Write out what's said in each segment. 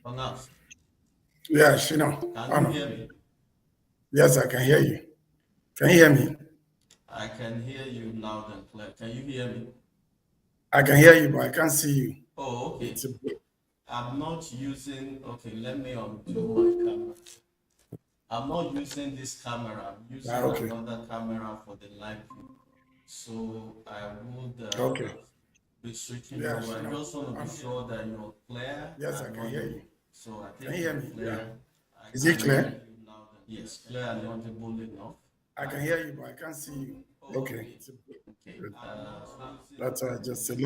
Enough. Yes, Can you hear me? Yes, I can hear you. Can you hear me? I can hear you loud and clear. Can you hear me? I can hear you, but I can't see you. Oh, okay. It's a bit. I'm not using, okay, let me undo my camera. I'm not using this camera. I'm using Okay. another camera for the live view. So I would Okay. be switching Yes, over. I just want to be sure that you're clear Yes, I and can hear you. audible. So I Can think you hear you're me? Yeah. clear. Is I it can hear clear? you loud and yes, clear and audible enough. I can hear you, but I can't see you. Oh, Okay. okay. It's a bit. Okay. Good. Using That's what I just said.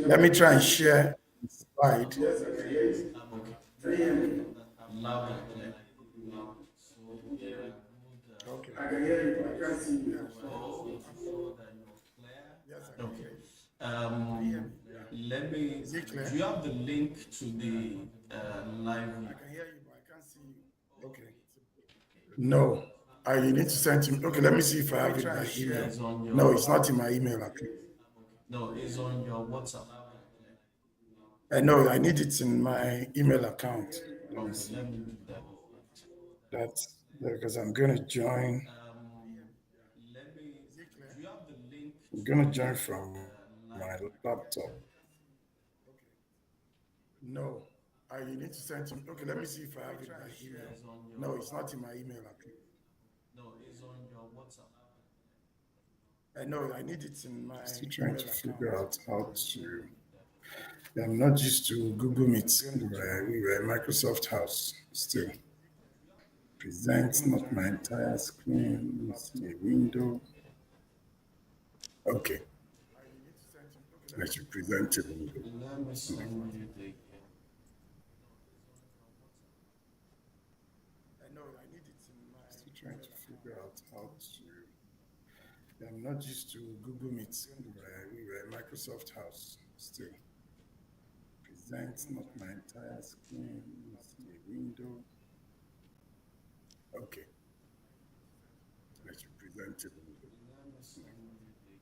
Let me try and share the slide. yes, I can hear you. Okay. Can you hear me? Loud and clear. So yeah, Okay. I can hear you, but I can't see you. so be sure that you're clear. Yes, I can Okay. hear you. Can you hear me? Let me. Is it clear? Do you have the link to the live? I can hear you, but I can't see you. Okay. No. You need to send to me. Okay, let me see if I have it by email. It's on your. No, it's not in my email account. No, it's on your WhatsApp. No, I need it in my email account. Let me Okay, see. let me do that. That's because I'm going to join. Let me. Do you have the link I'm to going to the join from my live? laptop. No, you need to send to me. Okay, let me see if I have it by email. No, it's not in my email account. No, it's on your WhatsApp. No, I need it in my. Still trying to figure out how to. I'm not used to Google Meet. We were Microsoft House still. Present, not my entire screen. It's a window. Okay, I should present a window. Let me send you the. No, I need it in my. Still trying to figure out how to. I'm not used to Google Meet. We were Microsoft House still. Present, not my entire screen. It's a window. Okay, I should present a window. Let me send you the.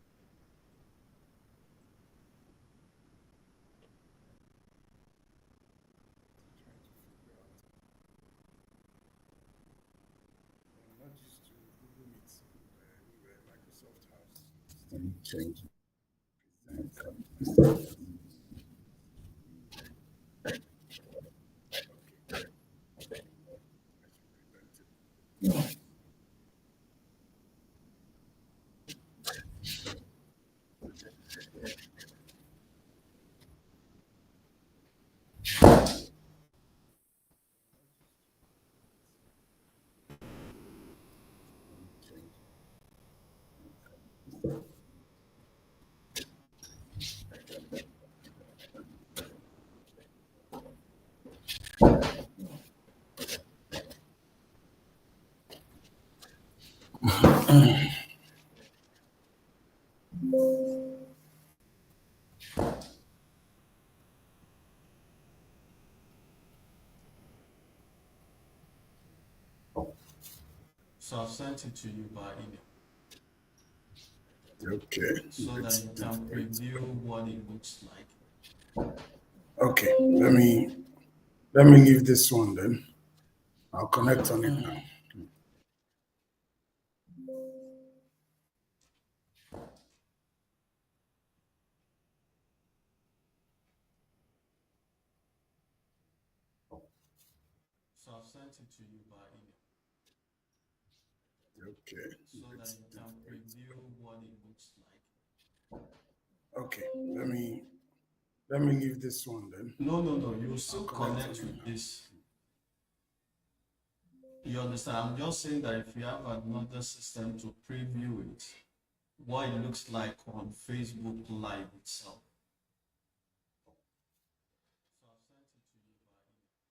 I'm not used to Google Meet. We were Microsoft House. Let me change it. Present. So I've sent it to you by email. Okay. So that you can preview what it looks like. Okay. Let me leave this one then. I'll connect on it now. So I've sent it to you by email. Okay. So that you can preview what it looks like. Okay. Let me leave this one then. No. You still connect with this. You understand? I'm just saying that if you have another system to preview it, what it looks like on Facebook Live itself. So I've sent it to you by email.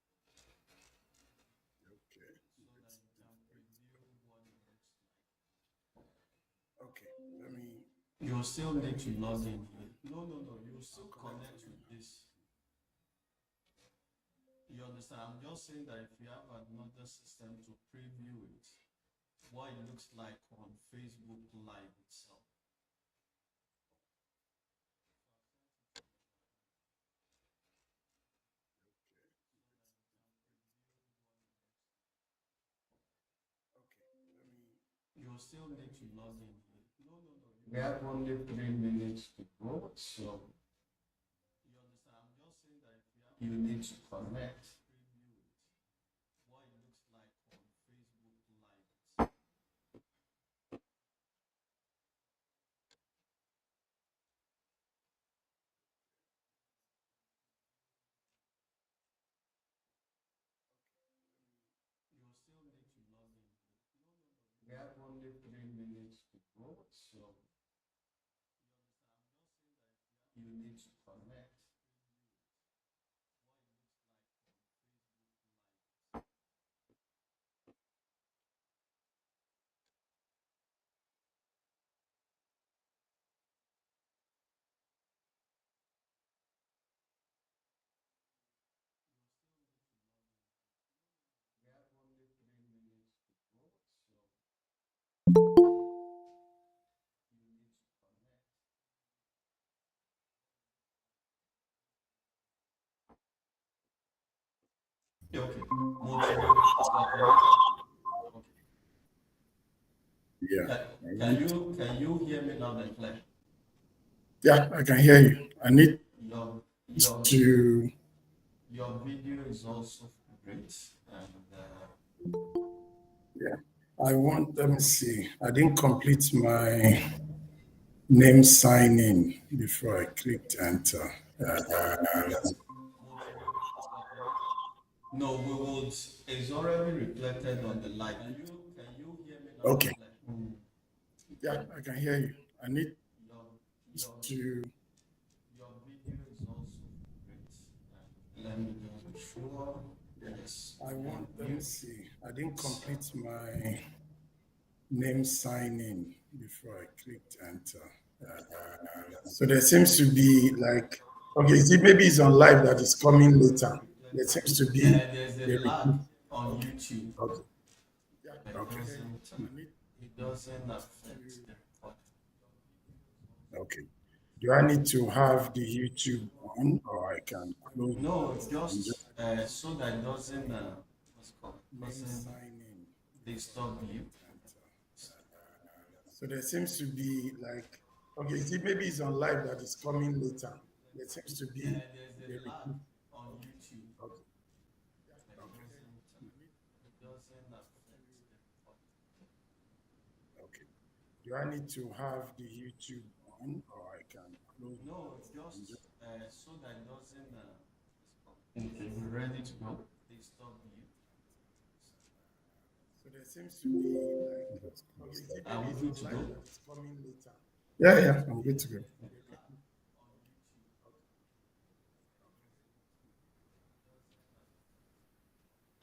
Okay. So that you can preview what it looks like. Okay. You still need to log in here. No, no, no. You still connect with this. You understand? I'm just saying that if you have another system to preview it, what it looks like on Facebook Live itself. You still need to log in here. No, no, no. We have only 3 minutes to go, so you understand? I'm just saying that if you need to connect, preview it, what it looks like on Facebook Live itself. You still need to log in here. No, no, no. We have only 3 minutes to go, so you need to connect. We have only 3 minutes to go, so you need to connect. Yeah, okay. Motivate. Okay. Yeah. Can you hear me loud and clear? Yeah, I can hear you. I need Your your to. your video is also great, and Yeah. Let me see. I didn't complete my name sign in before I clicked enter. no, we would. It's already reflected on the live. Can you hear me loud and Okay. clear? Yeah, I can hear you. I need Your your to. your video is also great. Let me just be sure. Yes, we can Let hear me see. I didn't it. complete my name sign in before I clicked enter. So there seems to be like, okay, see, maybe it's on live that is coming later. There seems to be There's a a lag repeat. on Okay. YouTube, Okay. but Okay. it doesn't affect the recording. Okay. Do I need to have the YouTube on or I can close No, and just just so that it doesn't what's it called, name doesn't sign in before I disturb you. clicked enter? So there seems to be like, okay, see, maybe it's on live that is coming later. There seems to be There's a a lag repeat. on YouTube, Okay. but Okay. it doesn't affect the recording. Okay. Do I need to have the YouTube on or I can close No, and just just so that it doesn't what's it called? Okay, we're ready to go. Disturb you. so there seems to be like, okay, see, Are maybe we it's good on to live go? that is coming later. Yeah, yeah, I'm good to go.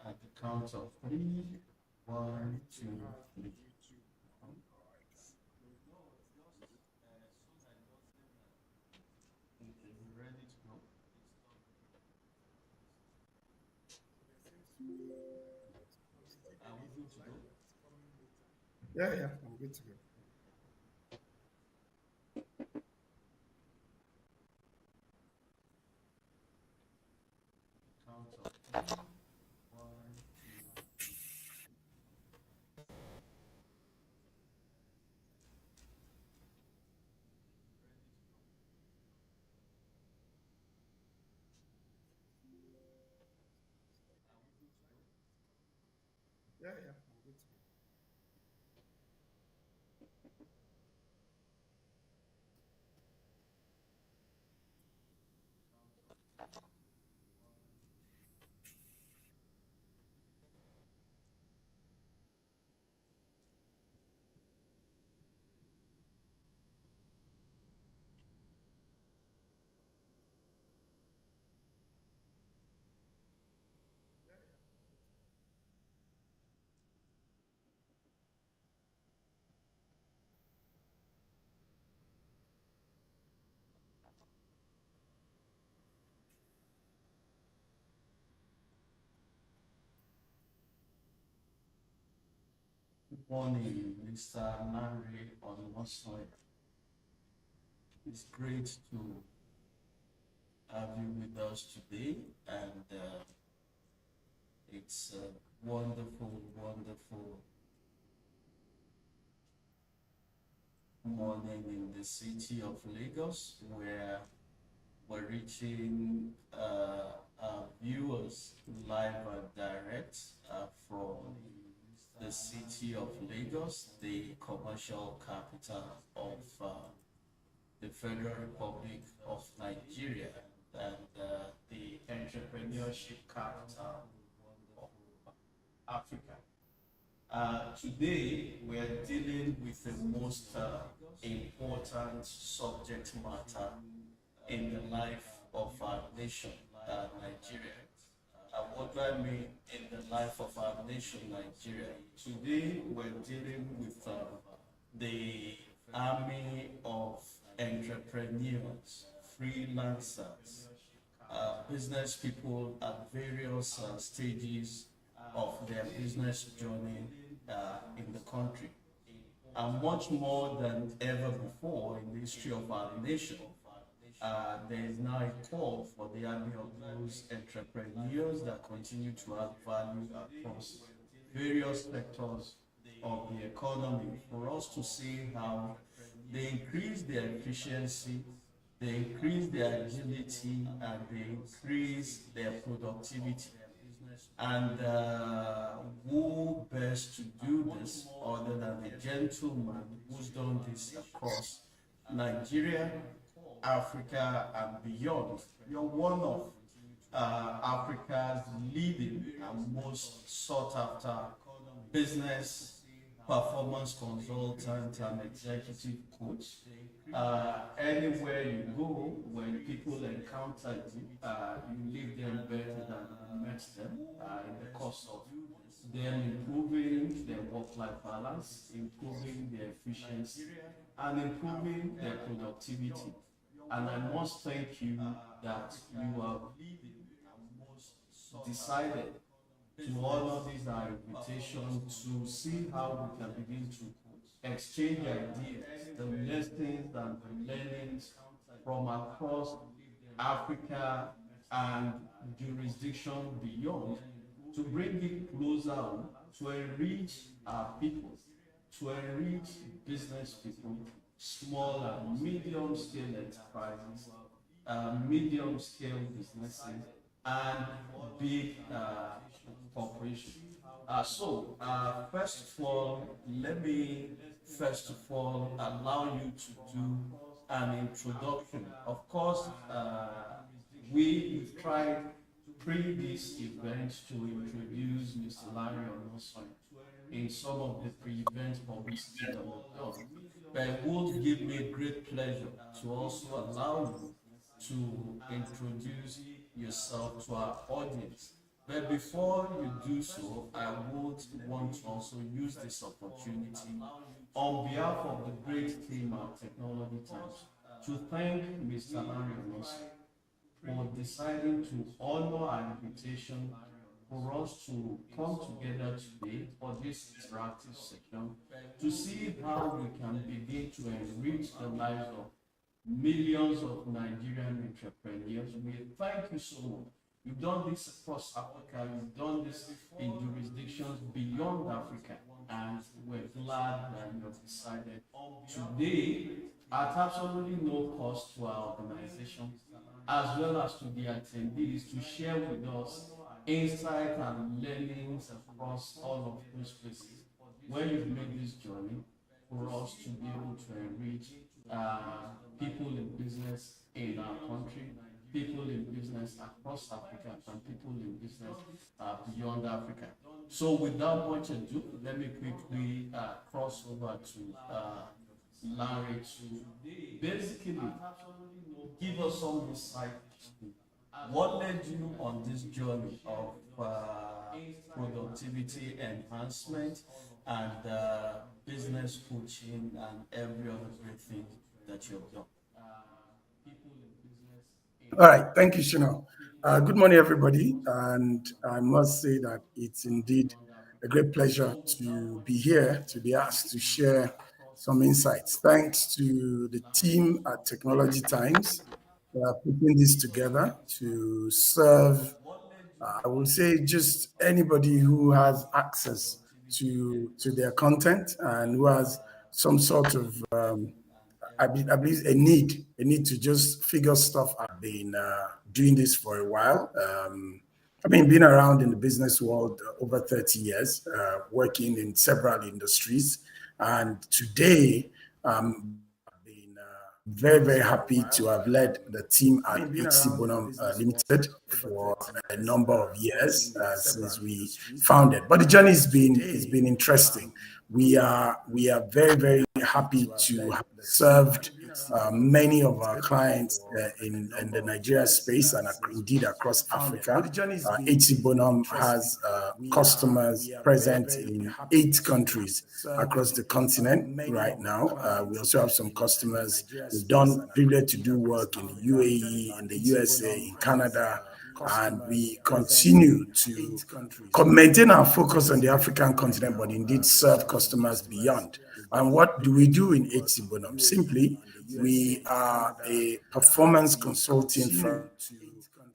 At the count of three, one, two, three. Okay, we're ready to go. Are we good to go? Yeah, yeah, I'm good to go. Count of three, one, two. Yeah, yeah, I'm good to go. morning, Mr. Lanre Onasanya. It's great to have you with us today, and it's a wonderful, wonderful morning in the city of Lagos, where we're reaching our viewers live and direct from the city of Lagos, the commercial capital of the Federal Republic of Nigeria, and the entrepreneurship capital of Africa. Today, we are dealing with the most important subject matter in the life of our nation, Nigeria. What do I mean in the life of our nation, Nigeria? Today, we're dealing with the army of entrepreneurs, freelancers, business people at various stages of their business journey in the country. And much more than ever before in the history of our nation, there is now a call for the army of those entrepreneurs that continue to add value across various sectors of the economy, for us to see how they increase their efficiency, they increase their agility, and they increase their productivity. And who best to do this other than the gentleman who's done this across Nigeria, Africa, and beyond? You're one of Africa's leading and most sought after business performance consultant and executive coach. Anywhere you go, when people encounter you, you leave them better than you met them in the course of them improving their work-life balance, improving their efficiency, and improving their productivity. And I must thank you that you have decided to honor this our invitation to see how we can begin to exchange ideas, the lessons and the learnings from across Africa and jurisdiction beyond, to bring it closer, to enrich our people, to enrich business people, small and medium scale enterprises, medium scale businesses, and big corporations. First of all, let me first of all allow you to do an introduction. Of course, we've tried pre this event to introduce Mr. Lanre Onasanya in some of the pre-event publicity that we've done. But it would give me great pleasure to also allow you to introduce yourself to our audience. But before you do so, I would want to also use this opportunity on behalf of the great team at Technology Times to thank Mr. Lanre Onasanya for deciding to honor our invitation for us to come together today for this interactive session to see how we can begin to enrich the lives of millions of Nigerian entrepreneurs. We thank you so much. You've done this across Africa, you've done this in jurisdictions beyond Africa, and we're glad that you have decided today, at absolutely no cost to our organization, as well as to the attendees, to share with us insight and learnings across all of those places where you've made this journey, for us to be able to enrich people in business in our country, people in business across Africa, and people in business beyond Africa. So without much ado, let me quickly cross over to Lanre to basically give us some insight. What led you on this journey of productivity enhancement and business coaching and every other great thing that you've done? All right, thank you, Shino. Good morning, everybody. And I must say that it's indeed a great pleasure to be here, to be asked to share some insights. Thanks to the team at Technology Times putting this together to serve, I would say, just anybody who has access to their content and who has some sort of I believe a need to just figure stuff out. I've been doing this for a while. I mean, been around in the business world over 30 years, working in several industries. And today, I've been very, very happy to have led the team at HC Bonum Limited for a number of years since we founded. But the journey has been interesting. We are very, very happy to have served many of our clients in the Nigeria space and indeed across Africa. HC Bonum has customers present in 8 countries across the continent right now. We also have some customers. We've done privileged to do work in the UAE, in the USA, in Canada, and we continue to maintain our focus on the African continent, but indeed serve customers beyond. And what do we do in HC Bonum? Simply, we are a performance consulting firm.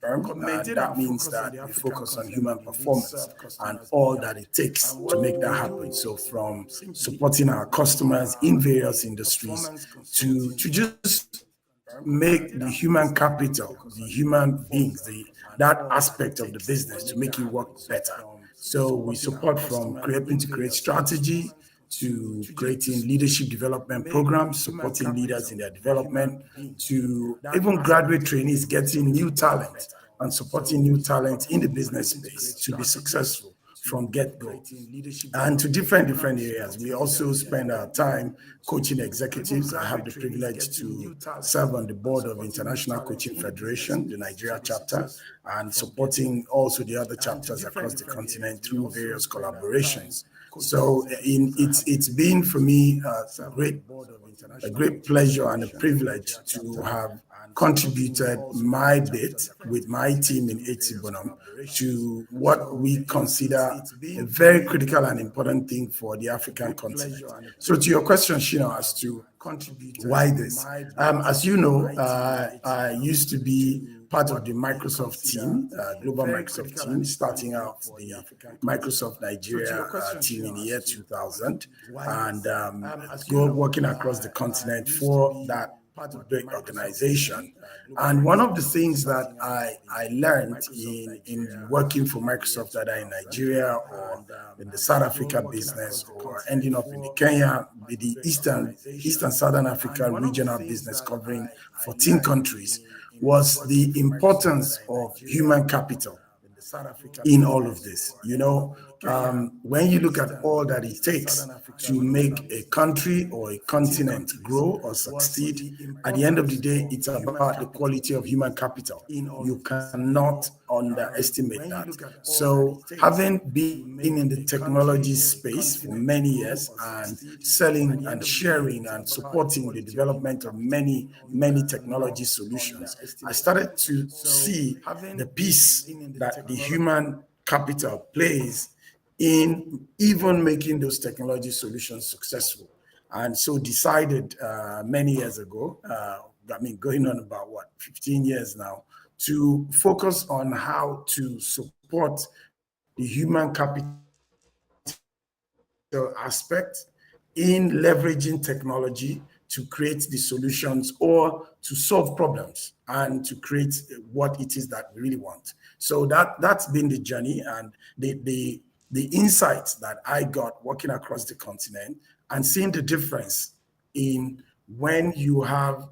That means that we focus on human performance and all that it takes to make that happen. So from supporting our customers in various industries to just make the human capital, the human beings, that aspect of the business to make it work better. So we support from creating to create strategy, to creating leadership development programs, supporting leaders in their development, to even graduate trainees getting new talent and supporting new talent in the business space to be successful from get-go, and to different areas. We also spend our time coaching executives. I have the privilege to serve on the board of International Coaching Federation, the Nigeria chapter, and supporting also the other chapters across the continent through various collaborations. So it's been for me a great pleasure and a privilege to have contributed my bit with my team in HC Bonum to what we consider a very critical and important thing for the African continent. So to your question, Shino, as to why this, as you know, I used to be part of the Microsoft team, global Microsoft team, starting out the Microsoft Nigeria team in the year 2000, and working across the continent for that great organization. And one of the things that I learned in working for Microsoft, either in Nigeria or in the South Africa business, or ending up in the Kenya, the Eastern Southern Africa regional business covering 14 countries, was the importance of human capital in all of this. When you look at all that it takes to make a country or a continent grow or succeed, at the end of the day, it's about the quality of human capital. You cannot underestimate that. So having been in the technology space for many years and selling and sharing and supporting the development of many technology solutions, I started to see the piece that the human capital plays in even making those technology solutions successful. And so decided many years ago, going on about 15 years now, to focus on how to support the human capital aspect in leveraging technology to create the solutions or to solve problems and to create what it is that we really want. So that's been the journey and the insights that I got working across the continent and seeing the difference in when you have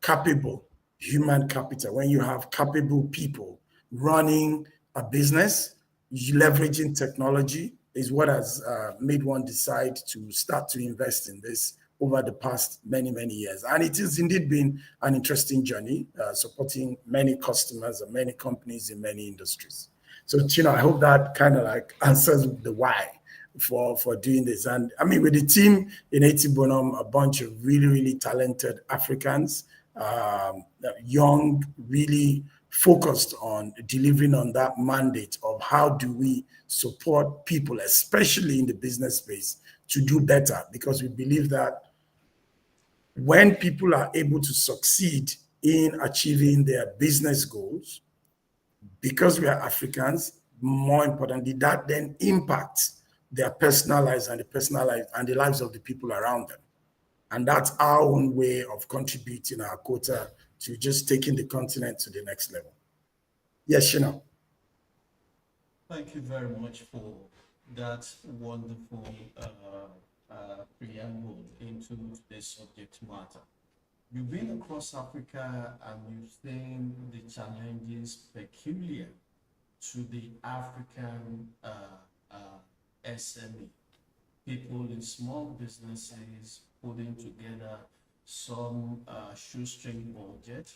capable human capital, when you have capable people running a business, leveraging technology is what has made one decide to start to invest in this over the past many years. And it has indeed been an interesting journey, supporting many customers and many companies in many industries. So, Chino, I hope that kind of answers the why for doing this. And I mean, with the team in HC Bonum, a bunch of really talented Africans, young, really focused on delivering on that mandate of how do we support people, especially in the business space, to do better, because we believe that when people are able to succeed in achieving their business goals, because we are Africans, more importantly, that then impacts their personal lives and the personal lives and the lives of the people around them. And that's our own way of contributing our quota to just taking the continent to the next level. Yes, Shina. Thank you very much for that wonderful preamble into this subject matter. You've been across Africa and you've seen the challenges peculiar to the African SME, people in small businesses putting together some shoestring budget,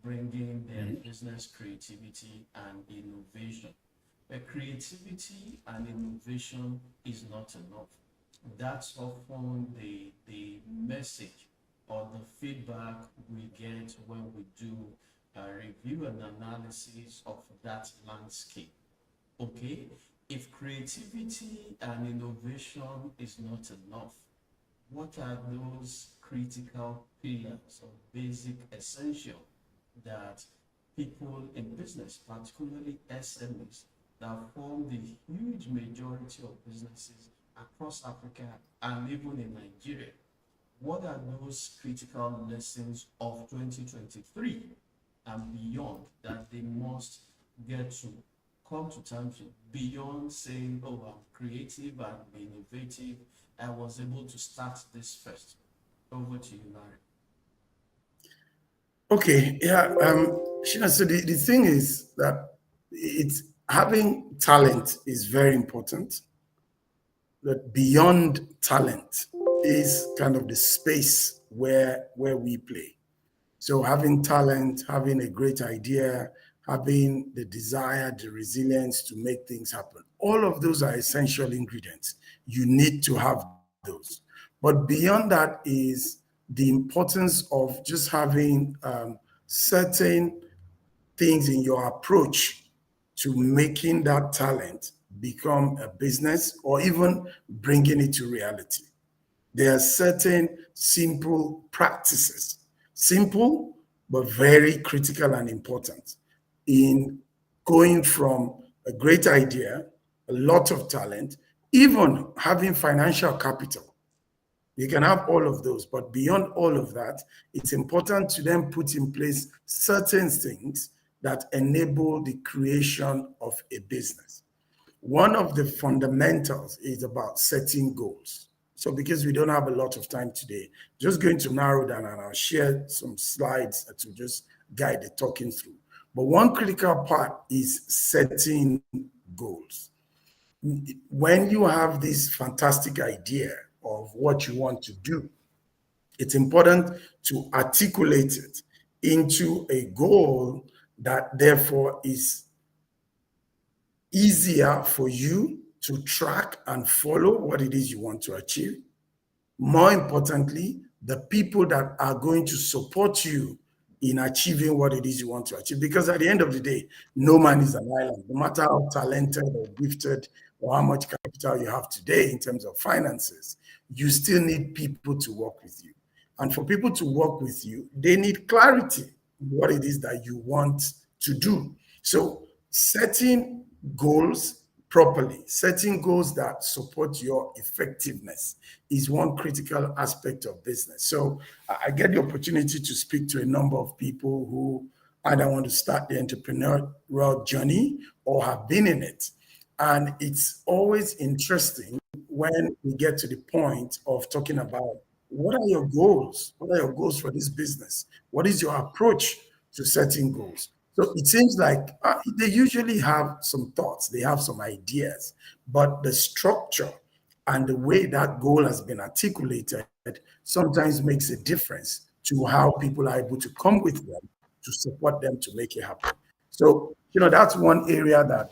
bringing their business creativity and innovation. But creativity and innovation is not enough. That's often the message or the feedback we get when we do a review and analysis of that landscape. Okay, if creativity and innovation is not enough, what are those critical pillars or basic essential that people in business, particularly SMEs, that form the huge majority of businesses across Africa and even in Nigeria? What are those critical lessons of 2023 and beyond that they must get to come to terms with, beyond saying, oh, I'm creative and innovative, I was able to start this first? Over to you, Larry. Okay, yeah, Shina, so the thing is that it's having talent is very important. But beyond talent is kind of the space where we play. So having talent, having a great idea, having the desire, the resilience to make things happen, all of those are essential ingredients. You need to have those. But beyond that is the importance of just having certain things in your approach to making that talent become a business or even bringing it to reality. There are certain simple practices, simple but very critical and important in going from a great idea, a lot of talent, even having financial capital. You can have all of those, but beyond all of that, it's important to then put in place certain things that enable the creation of a business. One of the fundamentals is about setting goals. So because we don't have a lot of time today, just going to narrow down and I'll share some slides to just guide the talking through. But one critical part is setting goals. When you have this fantastic idea of what you want to do, it's important to articulate it into a goal that therefore is easier for you to track and follow what it is you want to achieve. More importantly, the people that are going to support you in achieving what it is you want to achieve. Because at the end of the day, no man is an island. No matter how talented or gifted or how much capital you have today in terms of finances, you still need people to work with you. And for people to work with you, they need clarity in what it is that you want to do. So setting goals properly, setting goals that support your effectiveness is one critical aspect of business. So I get the opportunity to speak to a number of people who either want to start the entrepreneurial journey or have been in it. And it's always interesting when we get to the point of talking about what are your goals? What are your goals for this business? What is your approach to setting goals? So it seems like they usually have some thoughts, they have some ideas, but the structure and the way that goal has been articulated sometimes makes a difference to how people are able to come with them to support them to make it happen. So, that's one area that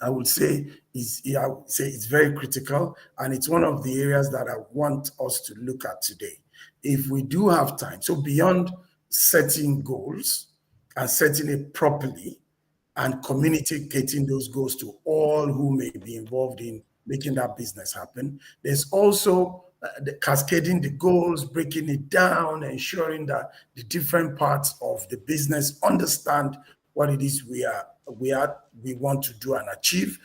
I would say it's very critical, and it's one of the areas that I want us to look at today. If we do have time, so beyond setting goals, and setting it properly and communicating those goals to all who may be involved in making that business happen. There's also the cascading the goals, breaking it down, ensuring that the different parts of the business understand what it is we want to do and achieve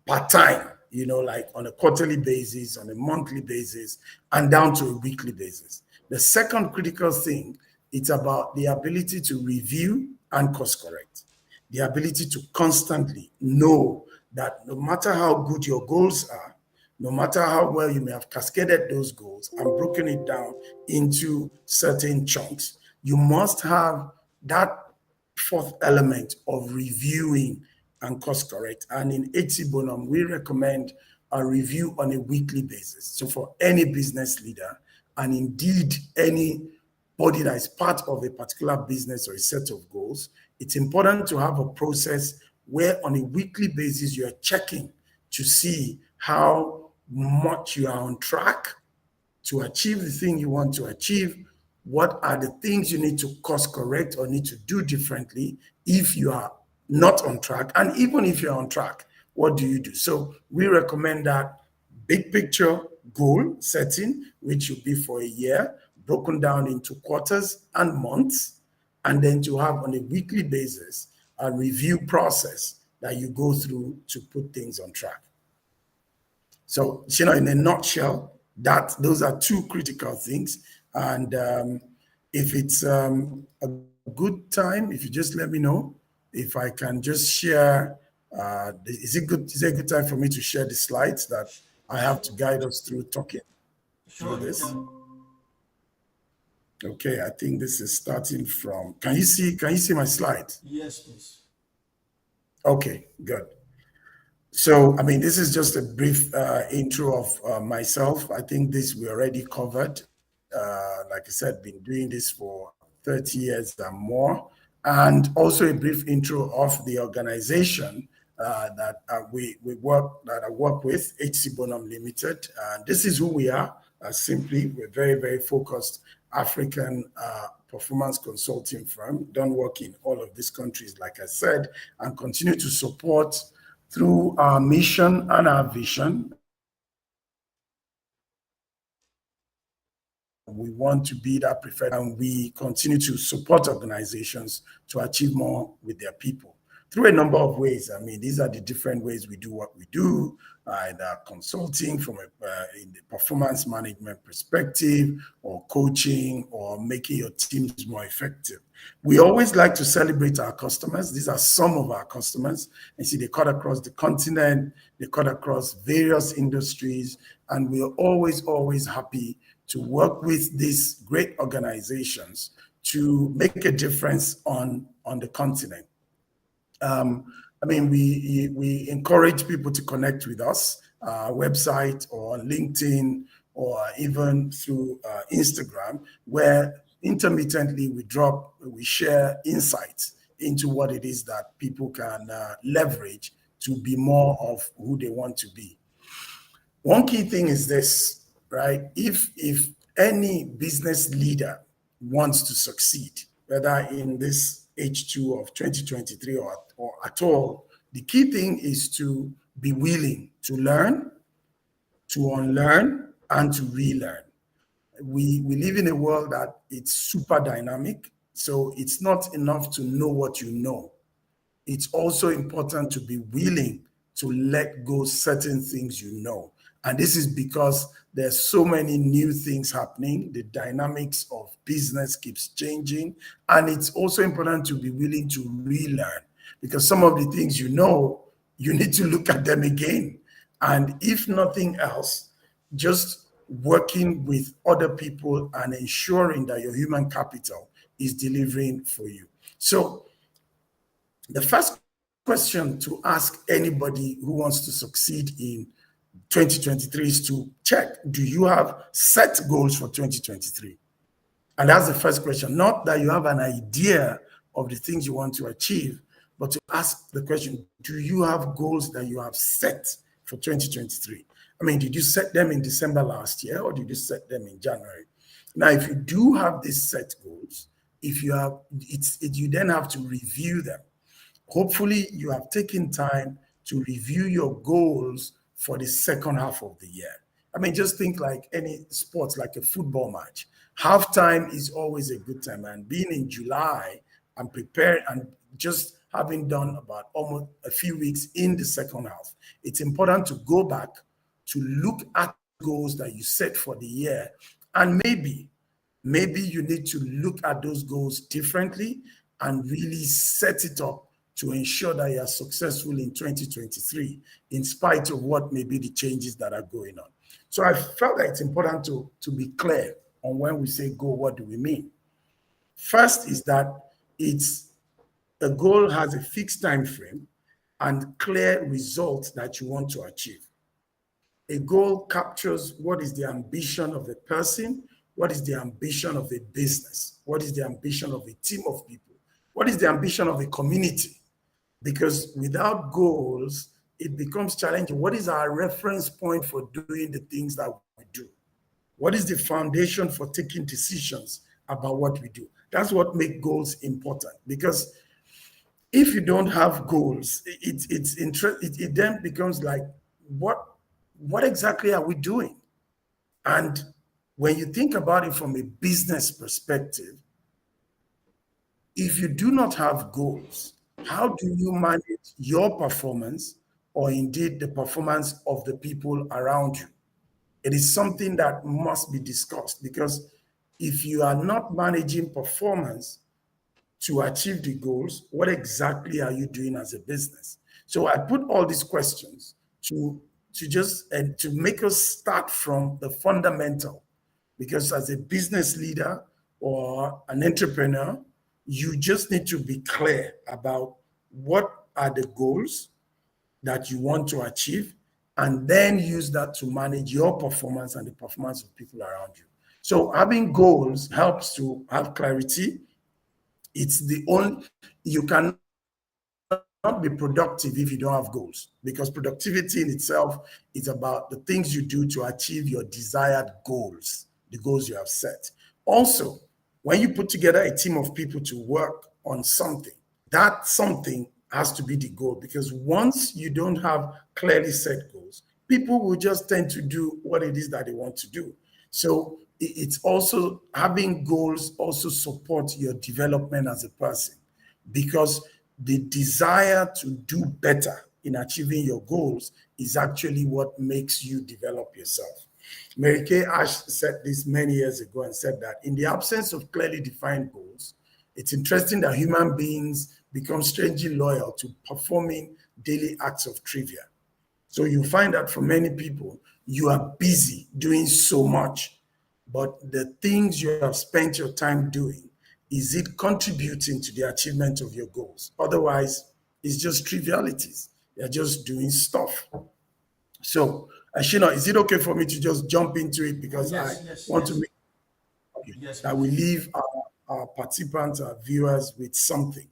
part time, like on a quarterly basis, on a monthly basis, and down to a weekly basis. The second critical thing, it's about the ability to review and course correct, the ability to constantly know that no matter how good your goals are, no matter how well you may have cascaded those goals and broken it down into certain chunks, you must have that fourth element of reviewing and course correct. And in HC Bonum, we recommend a review on a weekly basis. So for any business leader, and indeed anybody that is part of a particular business or a set of goals, it's important to have a process where on a weekly basis you're checking to see how much you are on track to achieve the thing you want to achieve. What are the things you need to course correct or need to do differently if you are not on track? And even if you're on track, what do you do? So we recommend that big picture goal setting, which will be for a year, broken down into quarters and months, and then to have on a weekly basis a review process that you go through to put things on track. So, in a nutshell, those are two critical things. And if it's a good time, if you just let me know, if I can just share, is it a good time for me to share the slides that I have to guide us through talking through this? Okay, I think this is starting from, can you see my slide? Yes, please. Okay, good. So, this is just a brief intro of myself. I think this we already covered. Like I said, been doing this for 30 years and more. And also a brief intro of the organization that I work with, HC Bonum Limited. And this is who we are. Simply, we're very, very focused African performance consulting firm. Done work in all of these countries, like I said, and continue to support through our mission and our vision. We want to be that preferred, and we continue to support organizations to achieve more with their people through a number of ways. These are the different ways we do what we do, either consulting from in the performance management perspective, or coaching, or making your teams more effective. We always like to celebrate our customers. These are some of our customers. And see, they cut across the continent, they cut across various industries, and we're always happy to work with these great organizations to make a difference on the continent. We encourage people to connect with us, our website or LinkedIn, or even through Instagram, where intermittently we share insights into what it is that people can leverage to be more of who they want to be. One key thing is this, right? If any business leader wants to succeed, whether in this H2 of 2023 or at all, the key thing is to be willing to learn, to unlearn, and to relearn. We live in a world that it's super dynamic, so it's not enough to know what you know. It's also important to be willing to let go certain things you know. And this is because there's so many new things happening. The dynamics of business keeps changing. And it's also important to be willing to relearn, because some of the things you know, you need to look at them again. And if nothing else, just working with other people and ensuring that your human capital is delivering for you. So the first question to ask anybody who wants to succeed in 2023 is to check, do you have set goals for 2023? And that's the first question. Not that you have an idea of the things you want to achieve, but to ask the question, do you have goals that you have set for 2023? Did you set them in December last year, or did you set them in January? Now, if you do have these set goals, if you have, you then have to review them. Hopefully, you have taken time to review your goals for the second half of the year. I mean, just think like any sports, like a football match. Halftime is always a good time. And being in July and preparing and just having done about almost a few weeks in the second half, it's important to go back to look at goals that you set for the year. And maybe you need to look at those goals differently and really set it up to ensure that you are successful in 2023, in spite of what may be the changes that are going on. So I felt that it's important to be clear on when we say goal, what do we mean? First is that a goal has a fixed time frame and clear results that you want to achieve. A goal captures what is the ambition of a person, what is the ambition of a business, what is the ambition of a team of people, what is the ambition of a community. Because without goals, it becomes challenging. What is our reference point for doing the things that we do? What is the foundation for taking decisions about what we do? That's what makes goals important. Because if you don't have goals, it then becomes like, what exactly are we doing? And when you think about it from a business perspective, if you do not have goals, how do you manage your performance or indeed the performance of the people around you? It is something that must be discussed, because if you are not managing performance to achieve the goals, what exactly are you doing as a business? So I put all these questions to just and to make us start from the fundamental, because as a business leader or an entrepreneur, you just need to be clear about what are the goals that you want to achieve, and then use that to manage your performance and the performance of people around you. So having goals helps to have clarity. It's the only, you cannot be productive if you don't have goals, because productivity in itself is about the things you do to achieve your desired goals, the goals you have set. Also, when you put together a team of people to work on something, that something has to be the goal, because once you don't have clearly set goals, people will just tend to do what it is that they want to do. So it's also, having goals also support your development as a person, because the desire to do better in achieving your goals is actually what makes you develop yourself. Mary Kay Ash said this many years ago and said that in the absence of clearly defined goals, it's interesting that human beings become strangely loyal to performing daily acts of trivia. So you find that for many people, you are busy doing so much, but the things you have spent your time doing, is it contributing to the achievement of your goals? Otherwise, it's just trivialities. You're just doing stuff. So, Ashina, is it okay for me to just jump into it, because I want to make that we leave our participants, our viewers with something.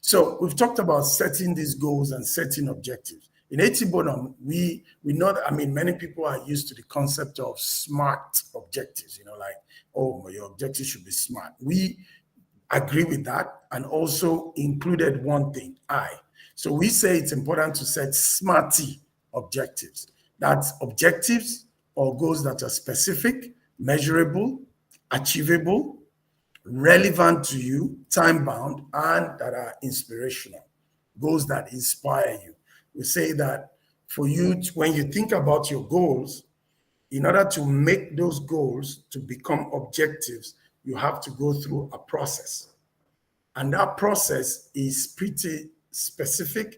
So we've talked about setting these goals and setting objectives. In Bonum, we know that, I mean, many people are used to the concept of SMART objectives, like, oh, your objectives should be SMART. We agree with that, and also included one thing, I. So we say it's important to set SMARTy objectives. That's objectives or goals that are specific, measurable, achievable, relevant to you, time-bound, and that are inspirational, goals that inspire you. We say that for you, when you think about your goals, in order to make those goals to become objectives, you have to go through a process. And that process is pretty specific,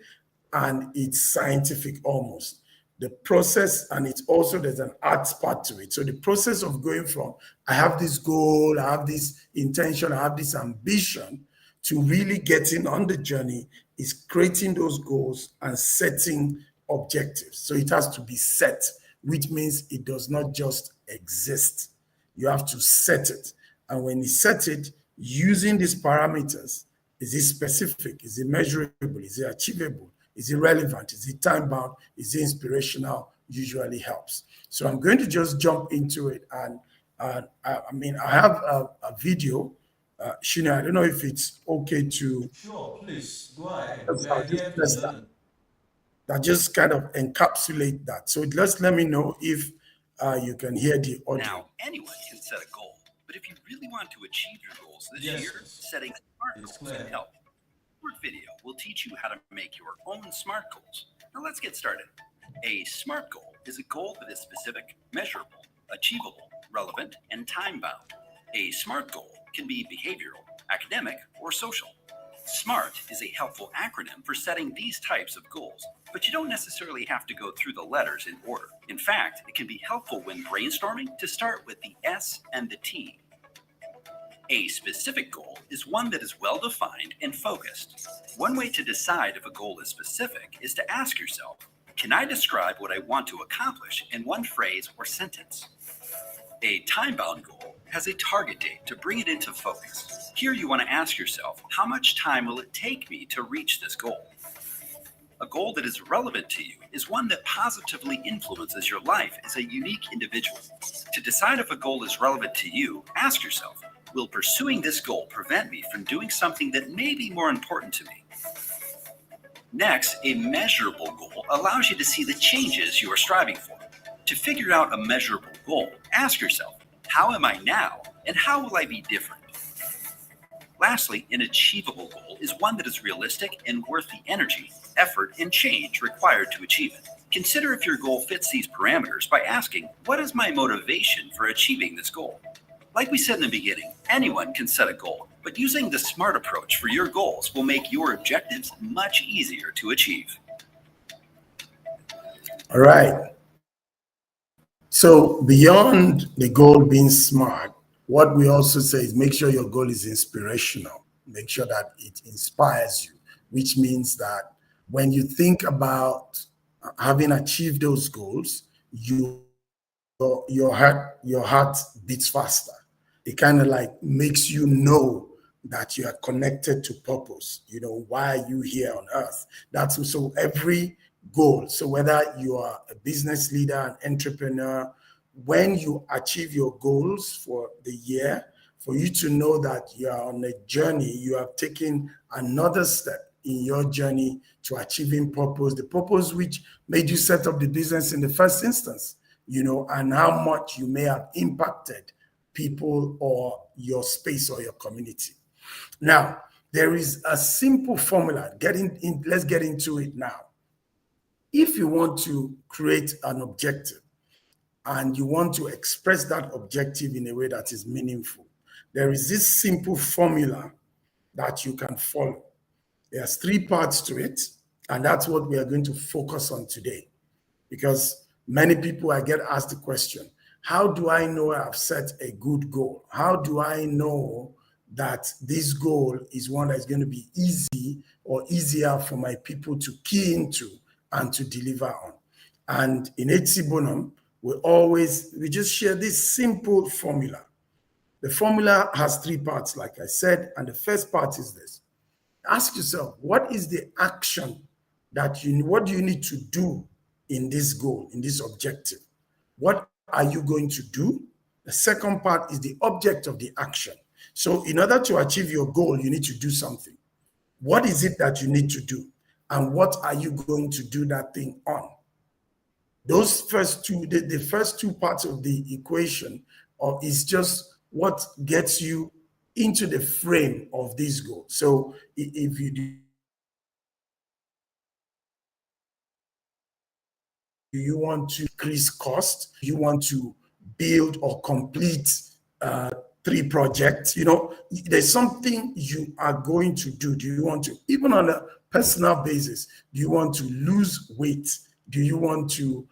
and it's scientific almost. The process, and it's also, there's an art part to it. So the process of going from, I have this goal, I have this intention, I have this ambition, to really getting on the journey is creating those goals and setting objectives. So it has to be set, which means it does not just exist. You have to set it. And when you set it, using these parameters, is it specific? Is it measurable? Is it achievable? Is it relevant? Is it time-bound? Is it inspirational? Usually helps. So I'm going to just jump into it. And I have a video Shina, I don't know if it's okay to Sure, please go ahead. We I'll are just here to press that. learn. That just kind of encapsulate that. So just let me know if you can hear the audio. Now, anyone can set a goal, but if you really want to achieve your goals this Yes, year, yes. setting smart It's goals clear. can help. This short video will teach you how to make your own SMART goals. Now let's get started. A SMART goal is a goal that is specific, measurable, achievable, relevant, and time-bound. A SMART goal can be behavioral, academic, or social. SMART is a helpful acronym for setting these types of goals, but you don't necessarily have to go through the letters in order. In fact, it can be helpful when brainstorming to start with the S and the T. A specific goal is one that is well defined and focused. One way to decide if a goal is specific is to ask yourself, can I describe what I want to accomplish in one phrase or sentence? A time-bound goal has a target date to bring it into focus. Here you want to ask yourself, how much time will it take me to reach this goal? A goal that is relevant to you is one that positively influences your life as a unique individual. To decide if a goal is relevant to you, ask yourself, will pursuing this goal prevent me from doing something that may be more important to me? Next, a measurable goal allows you to see the changes you are striving for. To figure out a measurable goal, ask yourself, how am I now and how will I be different? Lastly, an achievable goal is one that is realistic and worth the energy, effort, and change required to achieve it. Consider if your goal fits these parameters by asking, what is my motivation for achieving this goal? Like we said in the beginning, anyone can set a goal, but using the SMART approach for your goals will make your objectives much easier to achieve. All right. So beyond the goal being smart, what we also say is make sure your goal is inspirational. Make sure that it inspires you, which means that when you think about having achieved those goals, your heart beats faster. It kind of like makes you know that you are connected to purpose. You know, why are you here on earth? That's so every goal. So whether you are a business leader, an entrepreneur, when you achieve your goals for the year, for you to know that you are on a journey, you have taken another step in your journey to achieving purpose, the purpose which made you set up the business in the first instance, you know, and how much you may have impacted people or your space or your community. Now, there is a simple formula. Let's get into it now. If you want to create an objective and you want to express that objective in a way that is meaningful, there is this simple formula that you can follow. There's 3 parts to it, and that's what we are going to focus on today. Because many people, I get asked the question, how do I know I've set a good goal? How do I know that this goal is one that is going to be easy or easier for my people to key into and to deliver on? And in HC Bonum, we just share this simple formula. The formula has 3 parts, like I said, and the first part is this. Ask yourself, what is the action what do you need to do in this goal, in this objective? What are you going to do? The second part is the object of the action. So in order to achieve your goal, you need to do something. What is it that you need to do? And what are you going to do that thing on? Those first two, the first 2 parts of the equation is just what gets you into the frame of this goal. So if you do you want to increase cost? Do you want to build or complete 3 projects? You know, there's something you are going to do. Do you want to, even on a personal basis, do you want to lose weight? Do you want to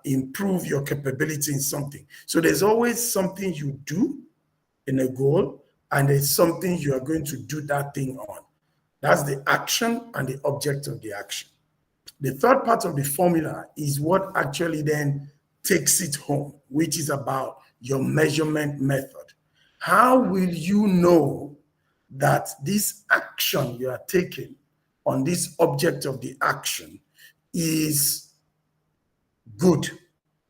improve your capability in something? So there's always something you do in a goal, and there's something you are going to do that thing on. That's the action and the object of the action. The third part of the formula is what actually then takes it home, which is about your measurement method. How will you know that this action you are taking on this object of the action is good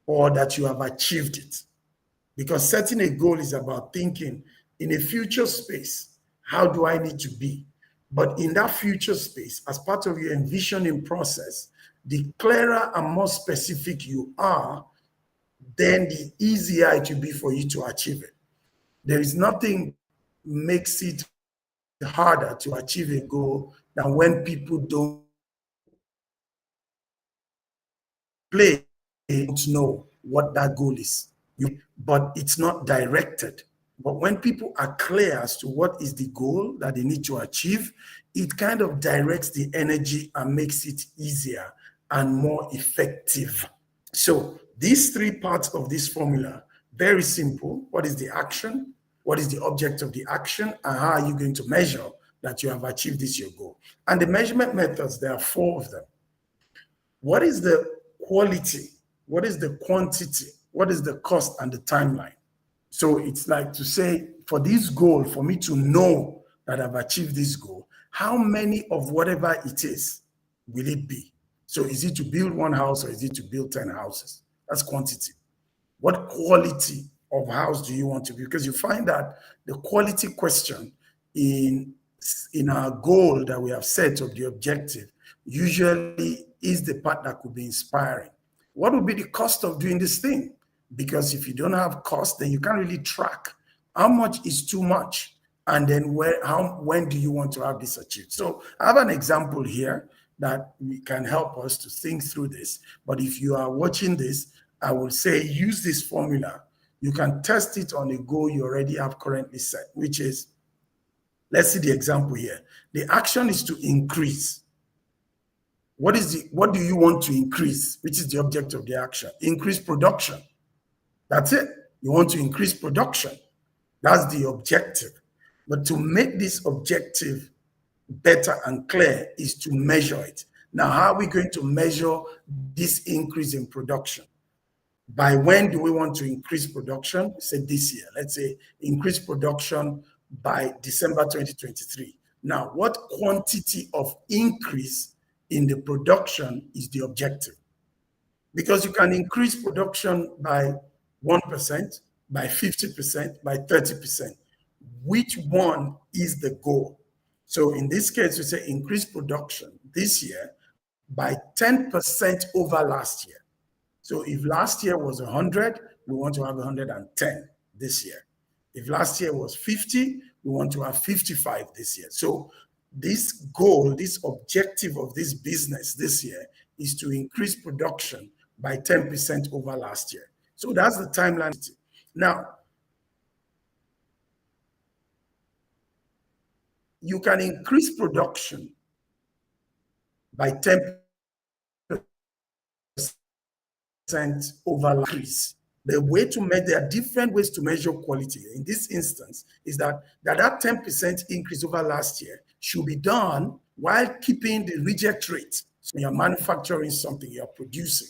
or that you have achieved it? Because setting a goal is about thinking, in a future space, how do I need to be? But in that future space, as part of your envisioning process, the clearer and more specific you are, then the easier it will be for you to achieve it. There is nothing makes it harder to achieve a goal than when people don't know what that goal is. But it's not directed. But when people are clear as to what is the goal that they need to achieve, it kind of directs the energy and makes it easier and more effective. So these three parts of this formula, very simple. What is the action? What is the object of the action? And how are you going to measure that you have achieved this, your goal? And the measurement methods, there are 4 of them. What is the quality? What is the quantity? What is the cost and the timeline? So it's like to say, for this goal, for me to know that I've achieved this goal, how many of whatever it is will it be? So is it to build 1 house or is it to build 10 houses? That's quantity. What quality of house do you want to be? Because you find that the quality question in our goal that we have set of the objective usually is the part that could be inspiring. What would be the cost of doing this thing? Because if you don't have cost, then you can't really track how much is too much, and then when do you want to have this achieved? So I have an example here that can help us to think through this. But if you are watching this, I will say use this formula. You can test it on a goal you already have currently set, which is, let's see the example here. The action is to increase. What do you want to increase? Which is the object of the action? Increase production. That's it. You want to increase production. That's the objective. But to make this objective better and clear is to measure it. Now, how are we going to measure this increase in production? By when do we want to increase production? Say this year. Let's say increase production by December 2023. Now, what quantity of increase in the production is the objective? Because you can increase production by 1%, by 50%, by 30%. Which one is the goal? So in this case, we say increase production this year by 10% over last year. So if last year was 100, we want to have 110 this year. If last year was 50, we want to have 55 this year. So this goal, this objective of this business this year is to increase production by 10% over last year. So that's the timeline. Now, you can increase production by 10% over increase. The way to measure, there are different ways to measure quality. In this instance, is that 10% increase over last year should be done while keeping the reject rate. So you're manufacturing something, you're producing.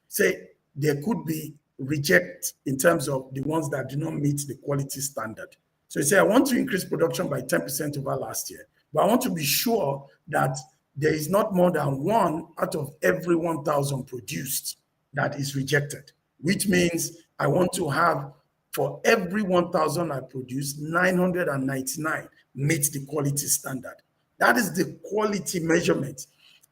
Say there could be reject in terms of the ones that do not meet the quality standard. So you say, I want to increase production by 10% over last year, but I want to be sure that there is not more than 1 out of every 1,000 produced that is rejected, which means I want to have, for every 1,000 I produce, 999 meet the quality standard. That is the quality measurement.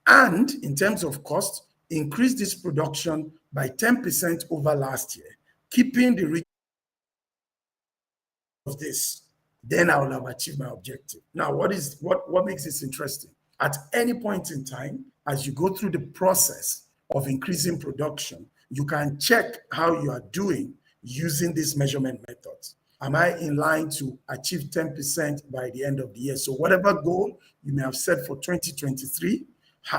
And in terms of cost, increase this production by 10% over last year, keeping the reject of this, then I will have achieved my objective. Now, what makes this interesting? At any point in time, as you go through the process of increasing production, you can check how you are doing using these measurement methods. Am I in line to achieve 10% by the end of the year? So whatever goal you may have set for 2023,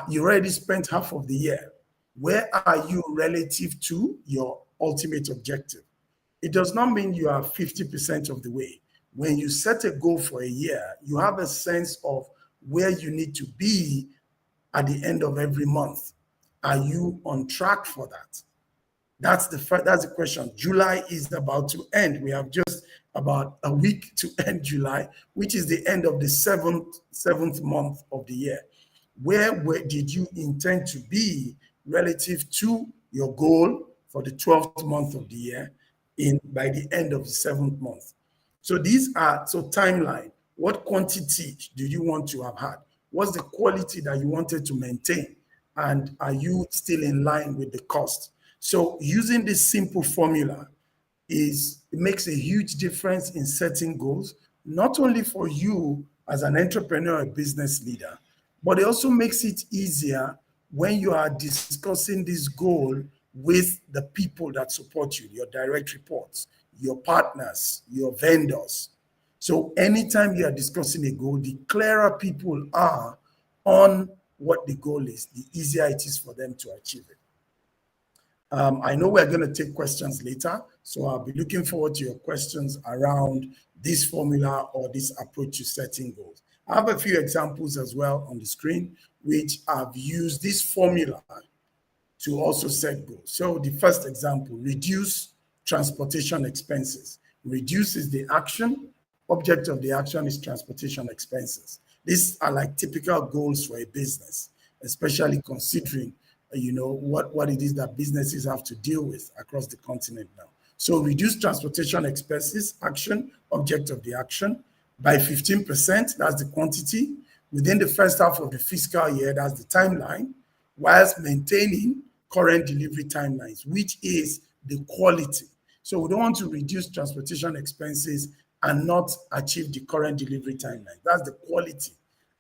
you already spent half of the year. Where are you relative to your ultimate objective? It does not mean you are 50% of the way. When you set a goal for a year, you have a sense of where you need to be at the end of every month. Are you on track for that? That's the question. July is about to end. We have just about a week to end July, which is the end of the seventh month of the year. Where did you intend to be relative to your goal for the 12th month of the year? by the end of the 7th month. So these are, so timeline, what quantity do you want to have had? What's the quality that you wanted to maintain? And are you still in line with the cost? So using this simple formula it makes a huge difference in setting goals, not only for you as an entrepreneur or business leader, but it also makes it easier when you are discussing this goal with the people that support you, your direct reports, your partners, your vendors. So anytime you are discussing a goal, the clearer people are on what the goal is, the easier it is for them to achieve it. I know we're going to take questions later, so I'll be looking forward to your questions around this formula or this approach to setting goals. I have a few examples as well on the screen, which I've used this formula to also set goals. So the first example, reduce transportation expenses. Reduce is the action. Object of the action is transportation expenses. These are like typical goals for a business, especially considering what it is that businesses have to deal with across the continent now. So reduce transportation expenses, action, object of the action, by 15%, that's the quantity, within the first half of the fiscal year, that's the timeline, whilst maintaining current delivery timelines, which is the quality. So we don't want to reduce transportation expenses and not achieve the current delivery timeline. That's the quality.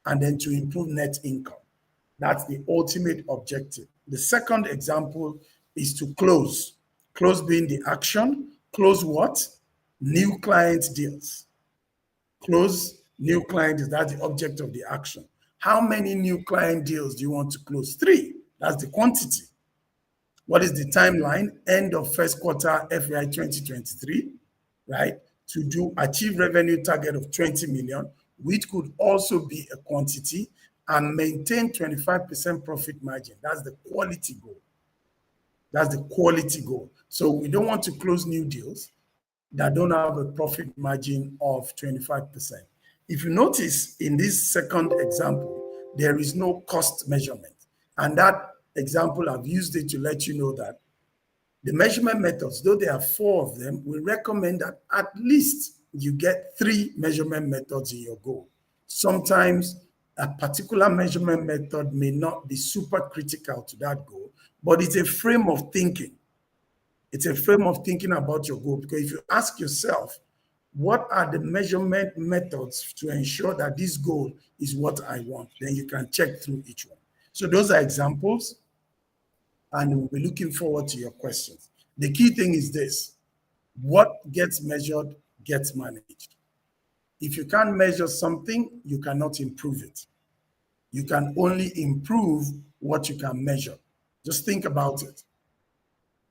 And then to improve net income. That's the ultimate objective. The second example is to close. Close being the action. Close what? New client deals. Close new client is that the object of the action. How many new client deals do you want to close? 3. That's the quantity. What is the timeline? End of first quarter FY 2023, right? To achieve revenue target of 20 million, which could also be a quantity, and maintain 25% profit margin. That's the quality goal. That's the quality goal. So we don't want to close new deals that don't have a profit margin of 25%. If you notice in this second example, there is no cost measurement. And that example, I've used it to let you know that the measurement methods, though there are 4 of them, we recommend that at least you get 3 measurement methods in your goal. Sometimes a particular measurement method may not be super critical to that goal, but it's a frame of thinking. It's a frame of thinking about your goal, because if you ask yourself, what are the measurement methods to ensure that this goal is what I want, then you can check through each one. So those are examples, and we'll be looking forward to your questions. The key thing is this: what gets measured gets managed. If you can't measure something, you cannot improve it. You can only improve what you can measure. Just think about it.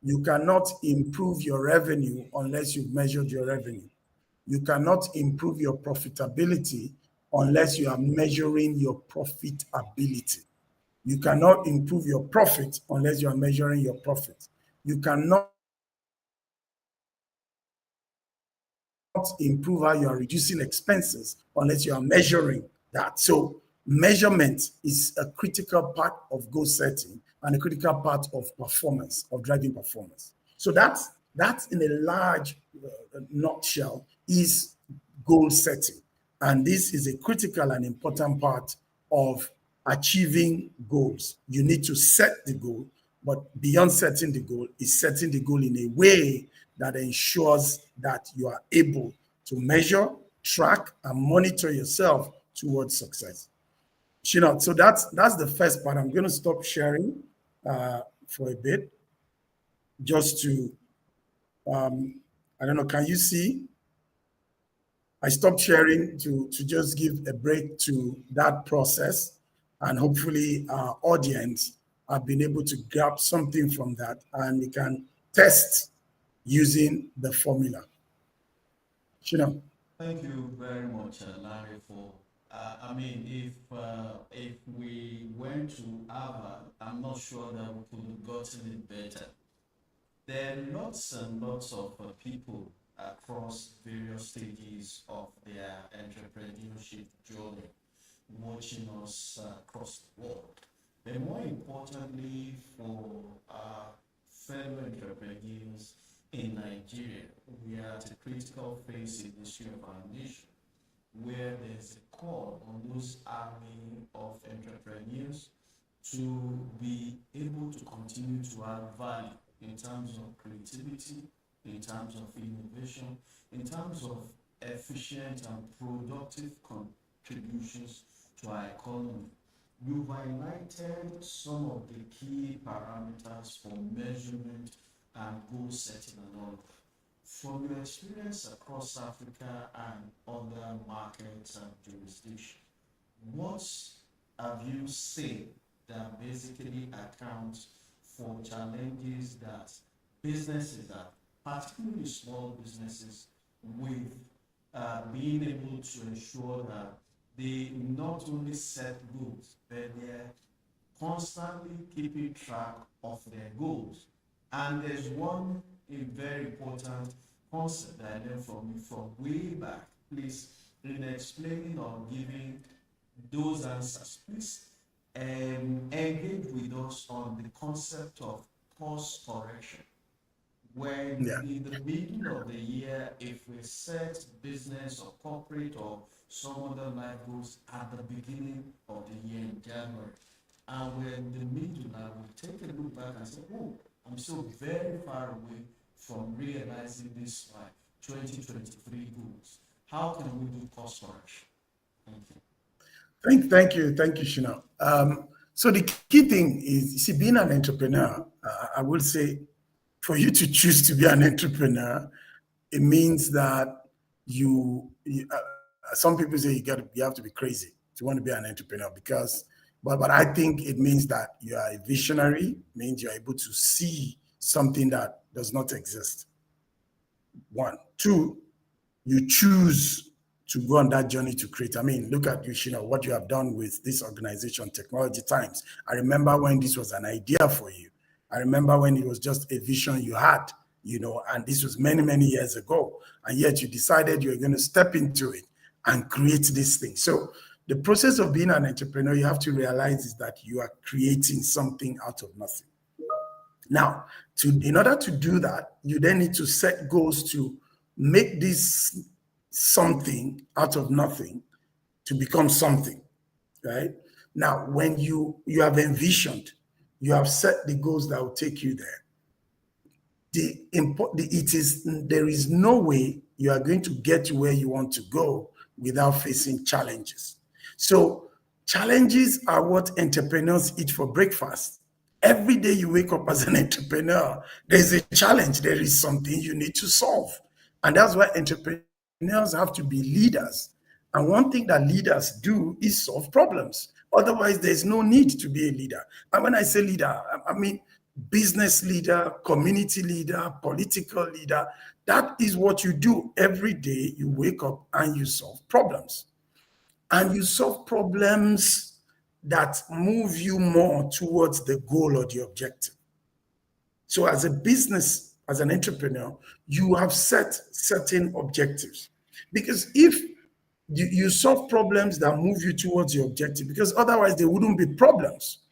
You cannot improve your revenue unless you've measured your revenue. You cannot improve your profitability unless you are measuring your profitability. You cannot improve your profit unless you are measuring your profit. You cannot improve how you are reducing expenses unless you are measuring that. So measurement is a critical part of goal setting and a critical part of performance, of driving performance. So that's in a large nutshell is goal setting. And this is a critical and important part of achieving goals. You need to set the goal, but beyond setting the goal is setting the goal in a way that ensures that you are able to measure, track, and monitor yourself towards success. So that's the first part. I'm going to stop sharing for a bit, just to, I don't know, can you see? I stopped sharing to just give a break to that process, and hopefully our audience have been able to grab something from that, and we can test using the formula. Thank you very much, Larry, for. If we went to Harvard, I'm not sure that we could have gotten it better. There are lots and lots of people across various stages of their entrepreneurship journey watching us across the world. But more importantly, for our fellow entrepreneurs in Nigeria, we are at a critical phase in the history of our nation, where there's a call on those army of entrepreneurs to be able to continue to add value in terms of creativity, in terms of innovation, in terms of efficient and productive contributions to our economy. You've highlighted some of the key parameters for measurement and goal setting and all of that. From your experience across Africa and other markets and jurisdictions, what have you seen that basically accounts for challenges that businesses, that particularly small businesses, with being able to ensure that they not only set goals, but they're constantly keeping track of their goals? And there's one a very important concept that I learned from you from way back. Please, in explaining or giving those answers, please engage with us on the concept of course correction. When in the middle of the year, if we set business or corporate or some other life goals at the beginning of the year in January, and we're in the middle now, we take a look back and say, oh, I'm still very far away from realizing this 2023 goals. How can we do course correction? Thank you. Thank you, Shina. So the key thing is, you see, being an entrepreneur, I will say, for you to choose to be an entrepreneur, it means that some people say you have to be crazy to want to be an entrepreneur, because, but I think it means that you are a visionary, means you're able to see something that does not exist. One. Two, you choose to go on that journey to create. I mean, look at you, Shina, what you have done with this organization, Technology Times. I remember when this was an idea for you. I remember when it was just a vision you had, and this was many, many years ago. And yet you decided you were going to step into it and create this thing. So the process of being an entrepreneur, you have to realize, is that you are creating something out of nothing. Now, in order to do that, you then need to set goals to make this something out of nothing to become something, right? Now, when you have envisioned, you have set the goals that will take you there. There is no way you are going to get to where you want to go without facing challenges. So challenges are what entrepreneurs eat for breakfast. Every day you wake up as an entrepreneur, there's a challenge. There is something you need to solve. And that's why entrepreneurs have to be leaders. And one thing that leaders do is solve problems. Otherwise, there's no need to be a leader. And when I say leader, I mean business leader, community leader, political leader. That is what you do every day. You wake up and you solve problems. And you solve problems that move you more towards the goal or the objective. So as a business, as an entrepreneur, you have set certain objectives. Because if you solve problems that move you towards your objective, because otherwise there wouldn't be problems.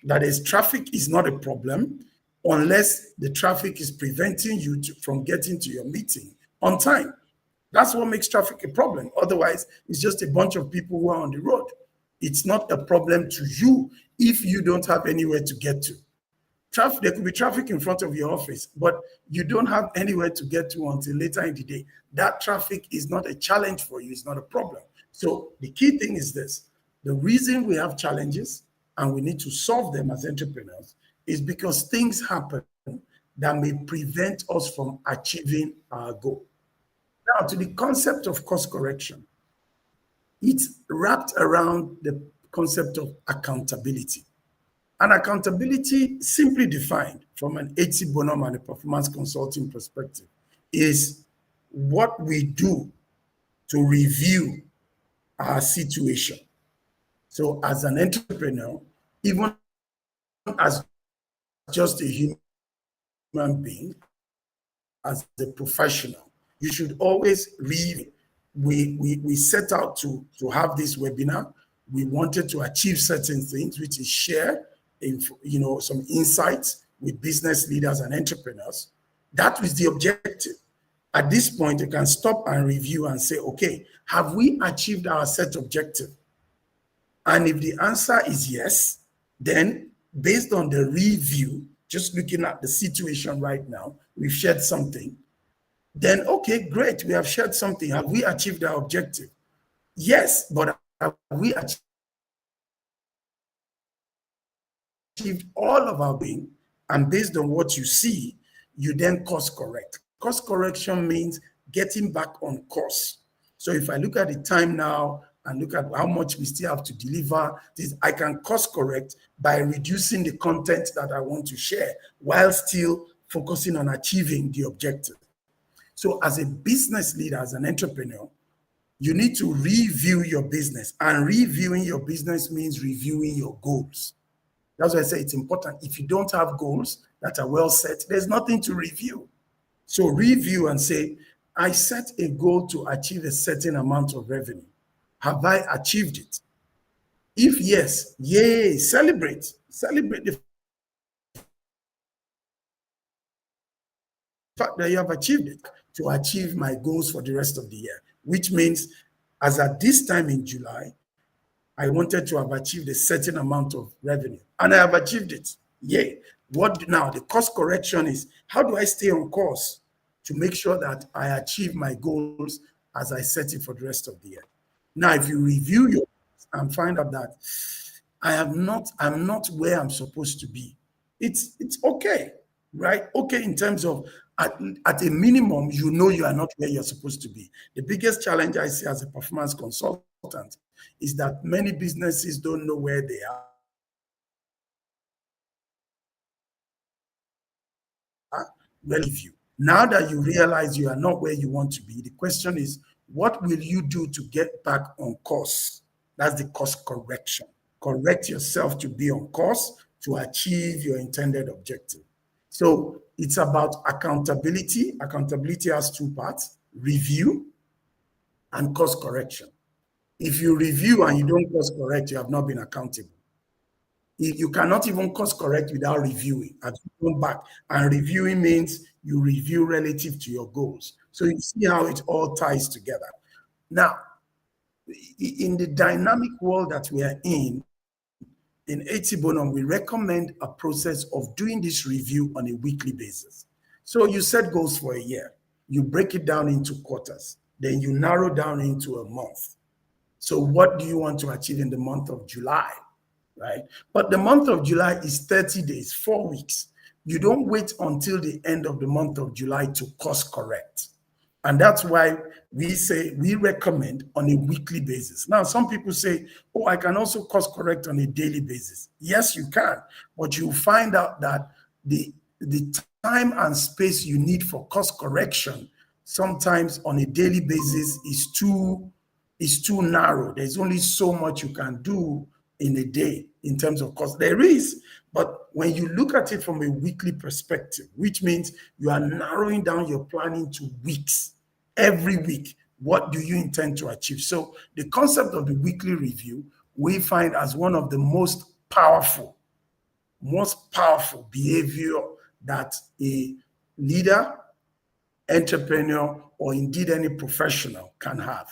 That is, traffic is not a problem unless the traffic is preventing you from getting to your meeting on time. That's what makes traffic a problem. Otherwise, it's just a bunch of people who are on the road. It's not a problem to you if you don't have anywhere to get to. There could be traffic in front of your office, but you don't have anywhere to get to until later in the day. That traffic is not a challenge for you. It's not a problem. So the key thing is this. The reason we have challenges and we need to solve them as entrepreneurs is because things happen that may prevent us from achieving our goal. Now, to the concept of course correction, it's wrapped around the concept of accountability. And accountability, simply defined from an Bonum and a performance consulting perspective, is what we do to review our situation. So as an entrepreneur, even as just a human being, as a professional, you should always review. We set out to have this webinar. We wanted to achieve certain things, which is share some insights with business leaders and entrepreneurs. That was the objective. At this point, you can stop and review and say, okay, have we achieved our set objective? And if the answer is yes, then based on the review, just looking at the situation right now, we've shared something, then okay, great, we have shared something. Have we achieved our objective? Yes, but have we achieved all of our being? And based on what you see, you then course correct. Course correction means getting back on course. So if I look at the time now and look at how much we still have to deliver, I can course correct by reducing the content that I want to share while still focusing on achieving the objective. So as a business leader, as an entrepreneur, you need to review your business. And reviewing your business means reviewing your goals. That's why I say it's important. If you don't have goals that are well set, there's nothing to review. So review and say, I set a goal to achieve a certain amount of revenue. Have I achieved it? If yes, yay, celebrate. Celebrate the fact that you have achieved it. To achieve my goals for the rest of the year, which means as at this time in July, I wanted to have achieved a certain amount of revenue and I have achieved it. Yay. What now? The course correction is, how do I stay on course to make sure that I achieve my goals as I set it for the rest of the year? Now, if you review your and find out that I'm not where I'm supposed to be, it's okay, right? Okay, in terms of at a minimum, you know you are not where you're supposed to be. The biggest challenge I see as a performance consultant is that many businesses don't know where they are. Review. Now that you realize you are not where you want to be, the question is, what will you do to get back on course? That's the course correction. Correct yourself to be on course to achieve your intended objective. So it's about accountability. Accountability has two parts: review and course correction. If you review and you don't course correct, you have not been accountable. You cannot even course correct without reviewing and going back. And reviewing means you review relative to your goals. So you see how it all ties together. Now, in the dynamic world that we are in Bonum, we recommend a process of doing this review on a weekly basis. So you set goals for a year, you break it down into quarters, then you narrow down into a month. So what do you want to achieve in the month of July, right? But the month of July is 30 days, 4 weeks. You don't wait until the end of the month of July to course correct. And that's why we recommend on a weekly basis. Now, some people say, oh, I can also course correct on a daily basis. Yes, you can, but you'll find out that the time and space you need for course correction sometimes on a daily basis is too narrow. There's only so much you can do in a day in terms of course. There is, but when you look at it from a weekly perspective, which means you are narrowing down your planning to weeks. Every week, what do you intend to achieve? So the concept of the weekly review, we find as one of the most powerful behavior that a leader, entrepreneur, or indeed any professional can have.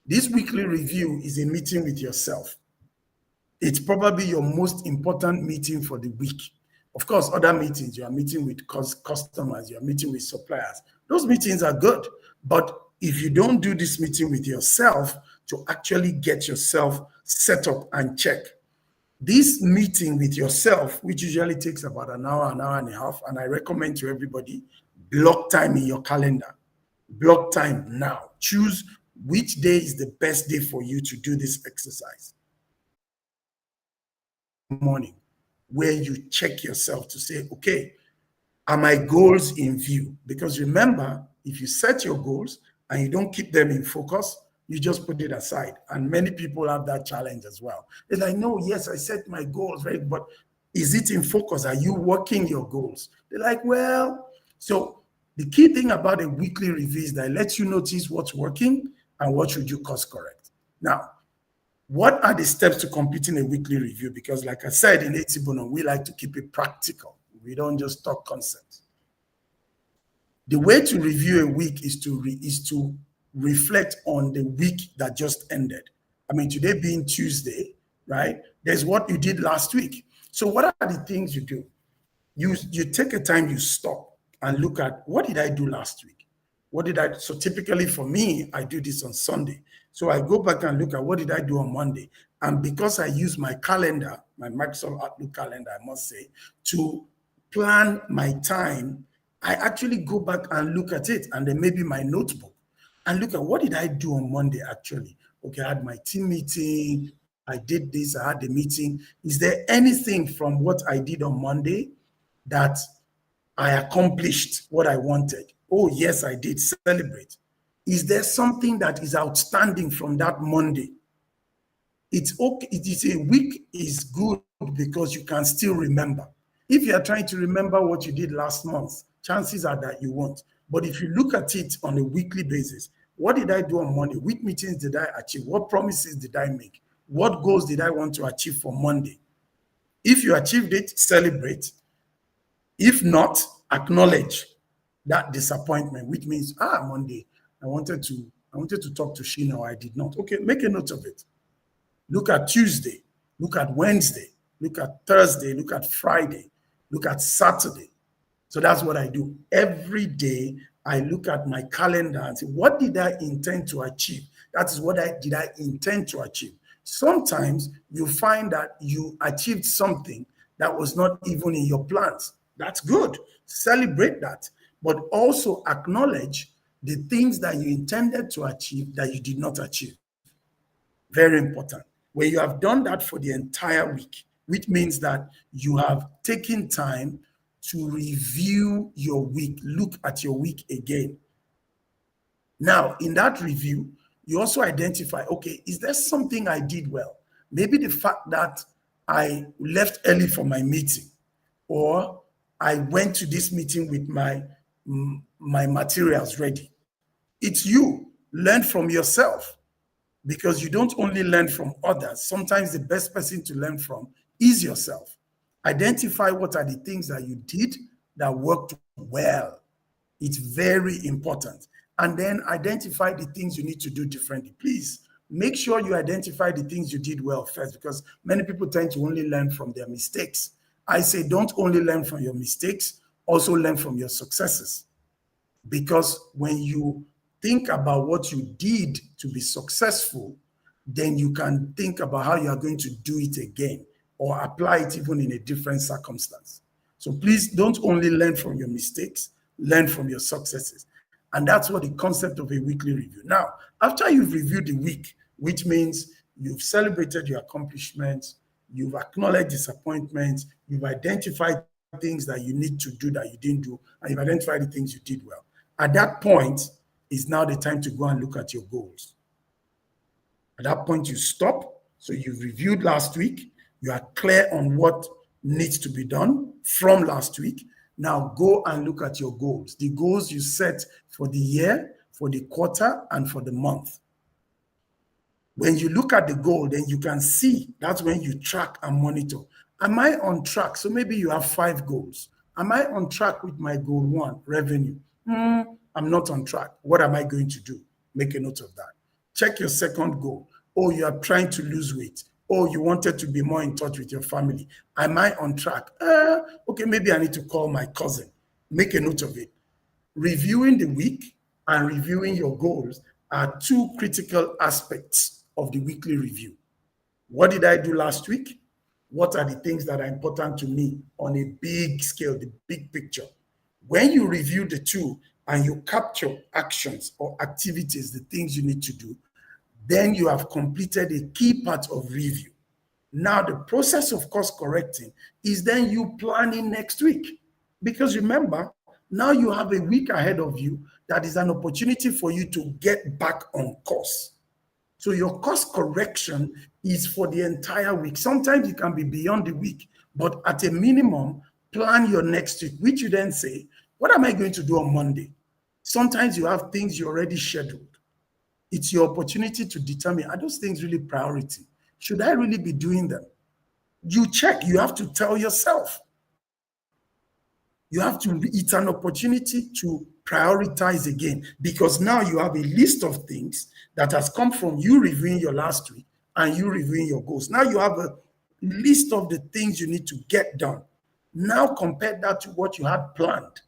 This weekly review is a meeting with yourself. It's probably your most important meeting for the week. Of course, other meetings, you are meeting with customers, you are meeting with suppliers. Those meetings are good. But if you don't do this meeting with yourself to actually get yourself set up and check, this meeting with yourself, which usually takes about an hour and a half, and I recommend to everybody, block time in your calendar. Block time now. Choose which day is the best day for you to do this exercise. Morning, where you check yourself to say, okay, are my goals in view? Because remember, if you set your goals and you don't keep them in focus, you just put it aside. And many people have that challenge as well. They're like, no, yes, I set my goals, right? But is it in focus? Are you working your goals? They're like, well, so the key thing about a weekly review is that it lets you notice what's working and what should you course correct. Now, what are the steps to completing a weekly review? Because like I said in Bonum, we like to keep it practical. We don't just talk concepts. The way to review a week is to reflect on the week that just ended. I mean, today being Tuesday, right? There's what you did last week. So what are the things you do? You take a time, you stop and look at, what did I do last week? So typically for me, I do this on Sunday. So I go back and look at, what did I do on Monday? And because I use my calendar, my Microsoft Outlook calendar, I must say, to plan my time, I actually go back and look at it, and then maybe my notebook, and look at, what did I do on Monday actually? Okay, I had my team meeting, I did this, I had the meeting. Is there anything from what I did on Monday that I accomplished what I wanted? Oh, yes, I did. Celebrate. Is there something that is outstanding from that Monday? It's okay. It is a week is good because you can still remember. If you are trying to remember what you did last month, chances are that you won't. But if you look at it on a weekly basis, what did I do on Monday? Which meetings did I achieve? What promises did I make? What goals did I want to achieve for Monday? If you achieved it, celebrate. If not, acknowledge that disappointment, which means, Monday, I wanted to talk to Sheena, or I did not. Okay, make a note of it. Look at Tuesday, look at Wednesday, look at Thursday, look at Friday, look at Saturday. So that's what I do. Every day, I look at my calendar and say, what did I intend to achieve? That is what did I intend to achieve. Sometimes you find that you achieved something that was not even in your plans. That's good. Celebrate that. But also acknowledge the things that you intended to achieve that you did not achieve. Very important. When you have done that for the entire week, which means that you have taken time to review your week, look at your week again. Now, in that review, you also identify, okay, is there something I did well? Maybe the fact that I left early for my meeting, or I went to this meeting with my materials ready. It's you. Learn from yourself, because you don't only learn from others. Sometimes the best person to learn from is yourself. Identify what are the things that you did that worked well. It's very important. And then identify the things you need to do differently. Please make sure you identify the things you did well first, because many people tend to only learn from their mistakes. I say, don't only learn from your mistakes, also learn from your successes. Because when you think about what you did to be successful, then you can think about how you are going to do it again, or apply it even in a different circumstance. So please don't only learn from your mistakes, learn from your successes. And that's what the concept of a weekly review. Now, after you've reviewed the week, which means you've celebrated your accomplishments, you've acknowledged disappointments, you've identified things that you need to do that you didn't do, and you've identified the things you did well. At that point is now the time to go and look at your goals. At that point, you stop. So you've reviewed last week. You are clear on what needs to be done from last week. Now go and look at your goals, the goals you set for the year, for the quarter, and for the month. When you look at the goal, then you can see, that's when you track and monitor. Am I on track? So maybe you have 5 goals. Am I on track with my goal 1, revenue? I'm not on track. What am I going to do? Make a note of that. Check your second goal. Oh, you are trying to lose weight. Oh, you wanted to be more in touch with your family. Am I on track? Okay, maybe I need to call my cousin. Make a note of it. Reviewing the week and reviewing your goals are 2 critical aspects of the weekly review. What did I do last week? What are the things that are important to me on a big scale, the big picture? When you review the 2 and you capture actions or activities, the things you need to do, then you have completed a key part of review. Now, the process of course correcting is then you planning next week. Because remember, now you have a week ahead of you that is an opportunity for you to get back on course. So your course correction is for the entire week. Sometimes it can be beyond the week, but at a minimum, plan your next week, which you then say, what am I going to do on Monday? Sometimes you have things you already scheduled. It's your opportunity to determine, are those things really priority? Should I really be doing them? You check, you have to tell yourself. You have to, it's an opportunity to prioritize again, because now you have a list of things that has come from you reviewing your last week and you reviewing your goals. Now you have a list of the things you need to get done. Now compare that to what you had planned,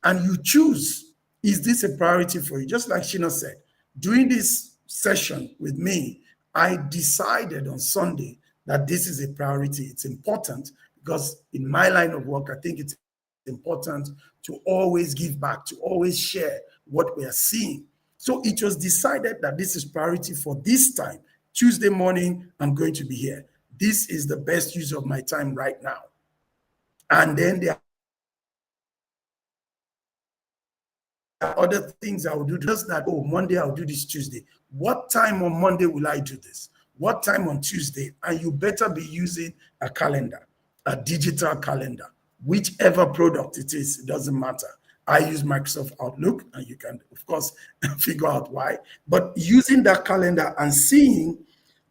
and you choose, is this a priority for you? Just like Shina said, during this session with me, I decided on Sunday that this is a priority. It's important because in my line of work, I think it's important to always give back, to always share what we are seeing. So it was decided that this is priority for this time. Tuesday morning, I'm going to be here. This is the best use of my time right now. And then there are other things I will do. Just that, oh, Monday I'll do this, Tuesday. What time on Monday will I do this? What time on Tuesday? And you better be using a calendar, a digital calendar, whichever product it is, it doesn't matter. I use Microsoft Outlook, and you can, of course, figure out why. But using that calendar and seeing,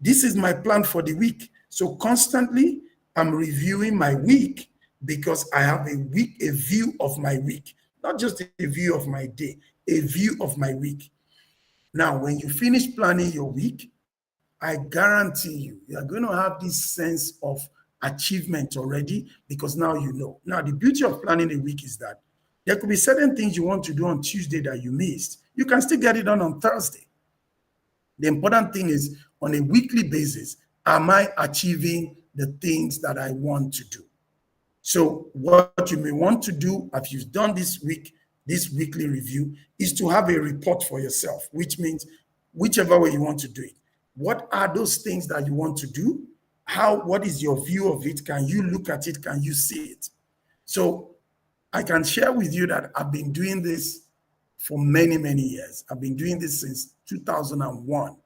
this is my plan for the week. So constantly, I'm reviewing my week because I have a view of my week, not just a view of my day, a view of my week. Now, when you finish planning your week, I guarantee you are going to have this sense of achievement already, because now you know. Now, the beauty of planning a week is that there could be certain things you want to do on Tuesday that you missed. You can still get it done on Thursday. The important thing is, on a weekly basis, am I achieving the things that I want to do? So what you may want to do, if you've done this week, this weekly review, is to have a report for yourself, which means whichever way you want to do it. What are those things that you want to do? What is your view of it? Can you look at it? Can you see it? So I can share with you that I've been doing this for many, many years. I've been doing this since 2001,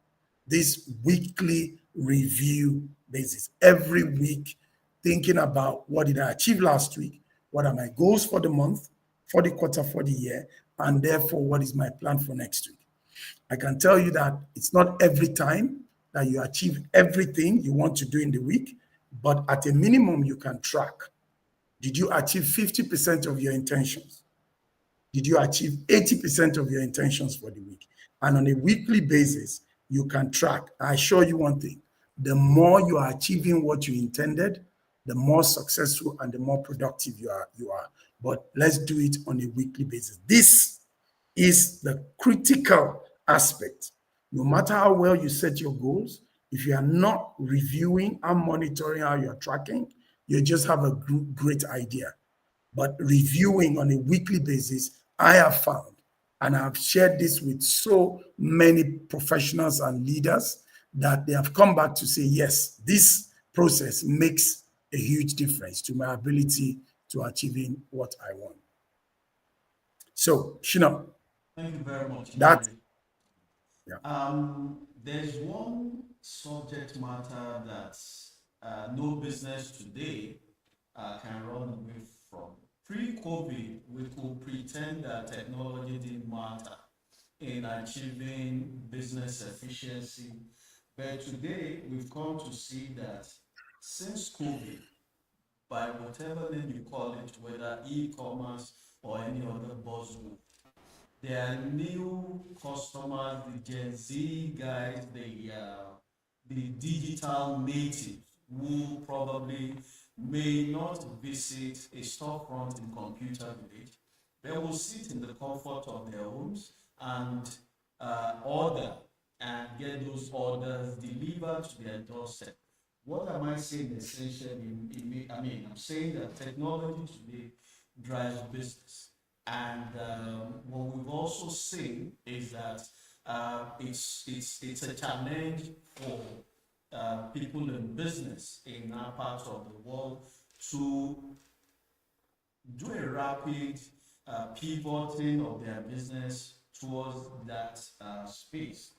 this weekly review basis, every week, thinking about what did I achieve last week? What are my goals for the month, for the quarter, for the year, and therefore what is my plan for next week? I can tell you that it's not every time that you achieve everything you want to do in the week, but at a minimum you can track. Did you achieve 50% of your intentions? Did you achieve 80% of your intentions for the week? And on a weekly basis, you can track. I assure you one thing, the more you are achieving what you intended, the more successful and the more productive you are. But let's do it on a weekly basis. This is the critical aspect. No matter how well you set your goals, if you are not reviewing and monitoring how you're tracking, you just have a great idea. But reviewing on a weekly basis, I have found, and I've shared this with so many professionals and leaders, that they have come back to say, yes, this process makes a huge difference to my ability to achieving what I want. So, Shina. Thank you very much. That, yeah. There's one subject matter that no business today can run away from. Pre-COVID, we could pretend that technology didn't matter in achieving business efficiency. But today, we've come to see that since COVID, by whatever name you call it, whether e-commerce or any other buzzword, there are new customers, the Gen Z guys, the digital natives who probably may not visit a storefront in Computer Village. They will sit in the comfort of their homes and order and get those orders delivered to their doorstep. What am I saying essentially? I'm saying that technology today drives business. And what we've also seen is that it's a challenge for people in business in our parts of the world to do a rapid pivoting of their business towards that space.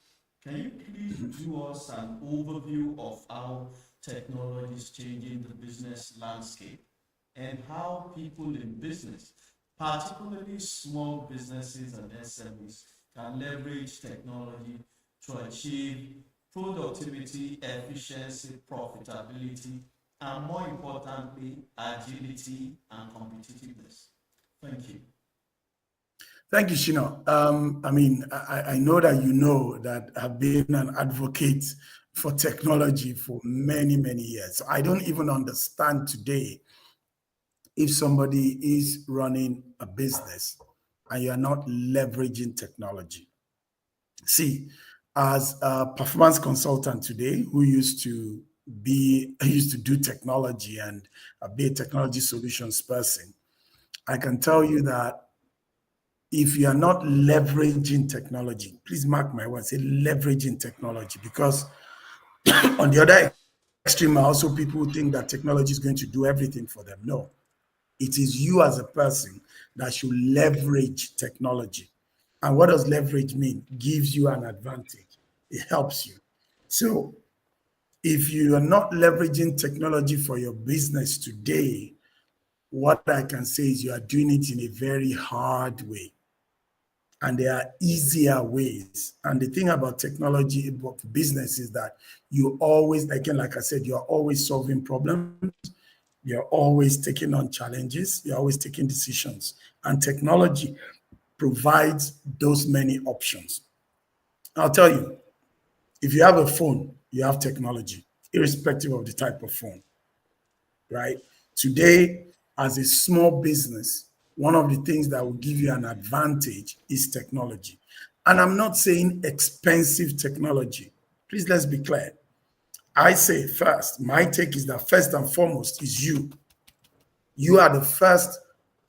Can you please do us an overview of how technology is changing the business landscape and how people in business, particularly small businesses and SMEs, can leverage technology to achieve productivity, efficiency, profitability, and more importantly, agility and competitiveness? Thank you. Thank you, Shino. I know that I've been an advocate for technology for many, many years. So I don't even understand today if somebody is running a business and you're not leveraging technology. See, as a performance consultant today who used to do technology and be a technology solutions person, I can tell you that if you are not leveraging technology, please mark my words, say leveraging technology, because on the other extreme are also people who think that technology is going to do everything for them. No, it is you as a person that should leverage technology. And what does leverage mean? Gives you an advantage. It helps you. So if you are not leveraging technology for your business today, what I can say is you are doing it in a very hard way. And there are easier ways. And the thing about technology, about business, is that you always, again, like I said, you're always solving problems. You're always taking on challenges. You're always taking decisions. And technology provides those many options. I'll tell you, if you have a phone, you have technology, irrespective of the type of phone, right? Today, as a small business, one of the things that will give you an advantage is technology. And I'm not saying expensive technology. Please, let's be clear. I say first, my take is that first and foremost is you. You are the first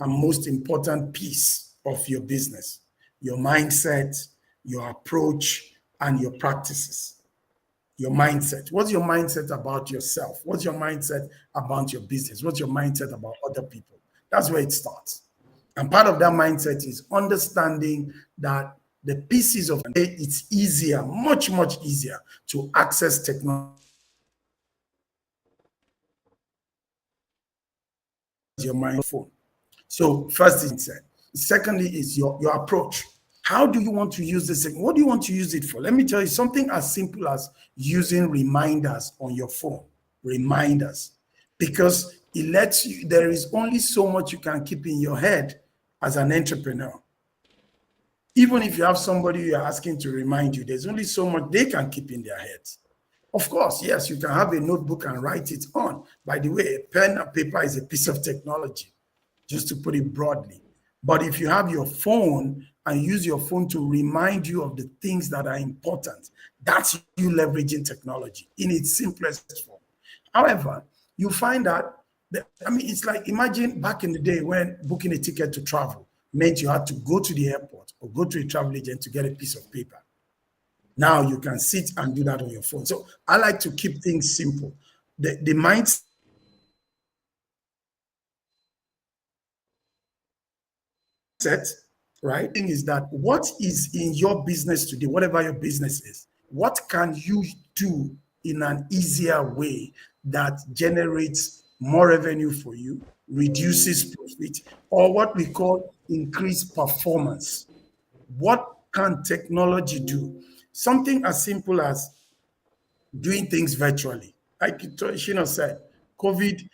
and most important piece of your business, your mindset, your approach, and your practices. Your mindset. What's your mindset about yourself? What's your mindset about your business? What's your mindset about other people? That's where it starts. And part of that mindset is understanding that the pieces of it's easier, much, much easier to access technology. Your mind phone. So first is mindset. Secondly is your approach. How do you want to use this thing? What do you want to use it for? Let me tell you something as simple as using reminders on your phone. Reminders. Because it lets you, there is only so much you can keep in your head as an entrepreneur. Even if you have somebody you're asking to remind you, there's only so much they can keep in their heads. Of course, yes, you can have a notebook and write it on. By the way, a pen and paper is a piece of technology, just to put it broadly. But if you have your phone and use your phone to remind you of the things that are important, that's you leveraging technology in its simplest form. However, you find that, it's like, imagine back in the day when booking a ticket to travel meant you had to go to the airport or go to a travel agent to get a piece of paper. Now you can sit and do that on your phone. So I like to keep things simple. The mindset, right, thing is that what is in your business today, whatever your business is, what can you do in an easier way that generates more revenue for you, reduces profit, or what we call increased performance? What can technology do? Something as simple as doing things virtually. Like Shino said, COVID,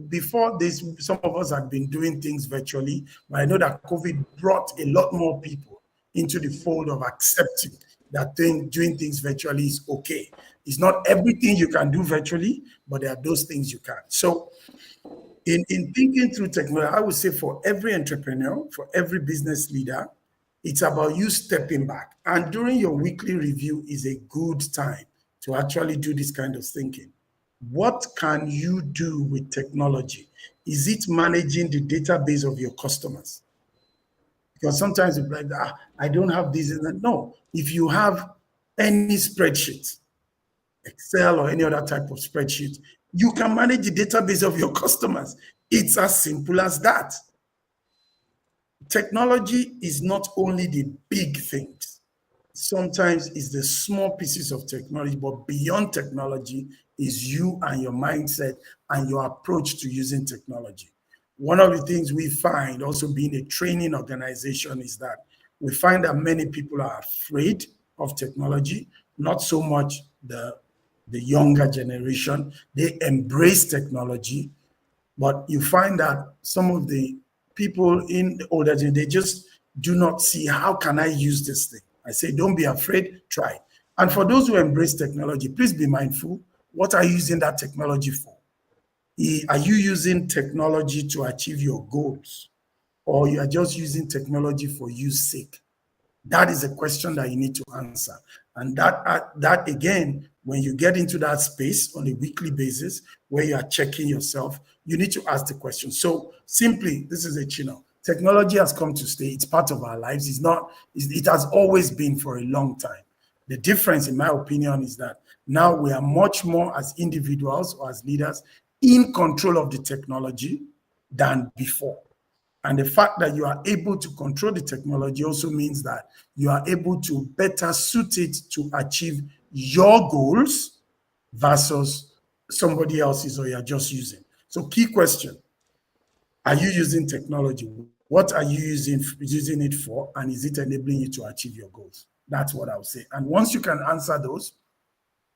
before this, some of us had been doing things virtually, but I know that COVID brought a lot more people into the fold of accepting that doing things virtually is okay. It's not everything you can do virtually, but there are those things you can. So in thinking through technology, I would say for every entrepreneur, for every business leader, it's about you stepping back. And during your weekly review is a good time to actually do this kind of thinking. What can you do with technology? Is it managing the database of your customers? Because sometimes it's like, I don't have this and that. No, if you have any spreadsheet, Excel or any other type of spreadsheet, you can manage the database of your customers. It's as simple as that. Technology is not only the big things. Sometimes it's the small pieces of technology, but beyond technology is you and your mindset and your approach to using technology. One of the things we find, also being a training organization, is that we find that many people are afraid of technology, not so much the younger generation. They embrace technology, but you find that some of the people in the older generation, they just do not see how can I use this thing. I say, don't be afraid, try. And for those who embrace technology, please be mindful. What are you using that technology for? Are you using technology to achieve your goals? Or you are just using technology for use sake? That is a question that you need to answer. And that again, when you get into that space on a weekly basis where you are checking yourself, you need to ask the question. So simply, this is a chino. Technology has come to stay. It's part of our lives. It has always been for a long time. The difference, in my opinion, is that now we are much more as individuals or as leaders in control of the technology than before. And the fact that you are able to control the technology also means that you are able to better suit it to achieve your goals versus somebody else's, or you're just using. So key question, are you using technology? What are you using it for? And is it enabling you to achieve your goals? That's what I would say. And once you can answer those,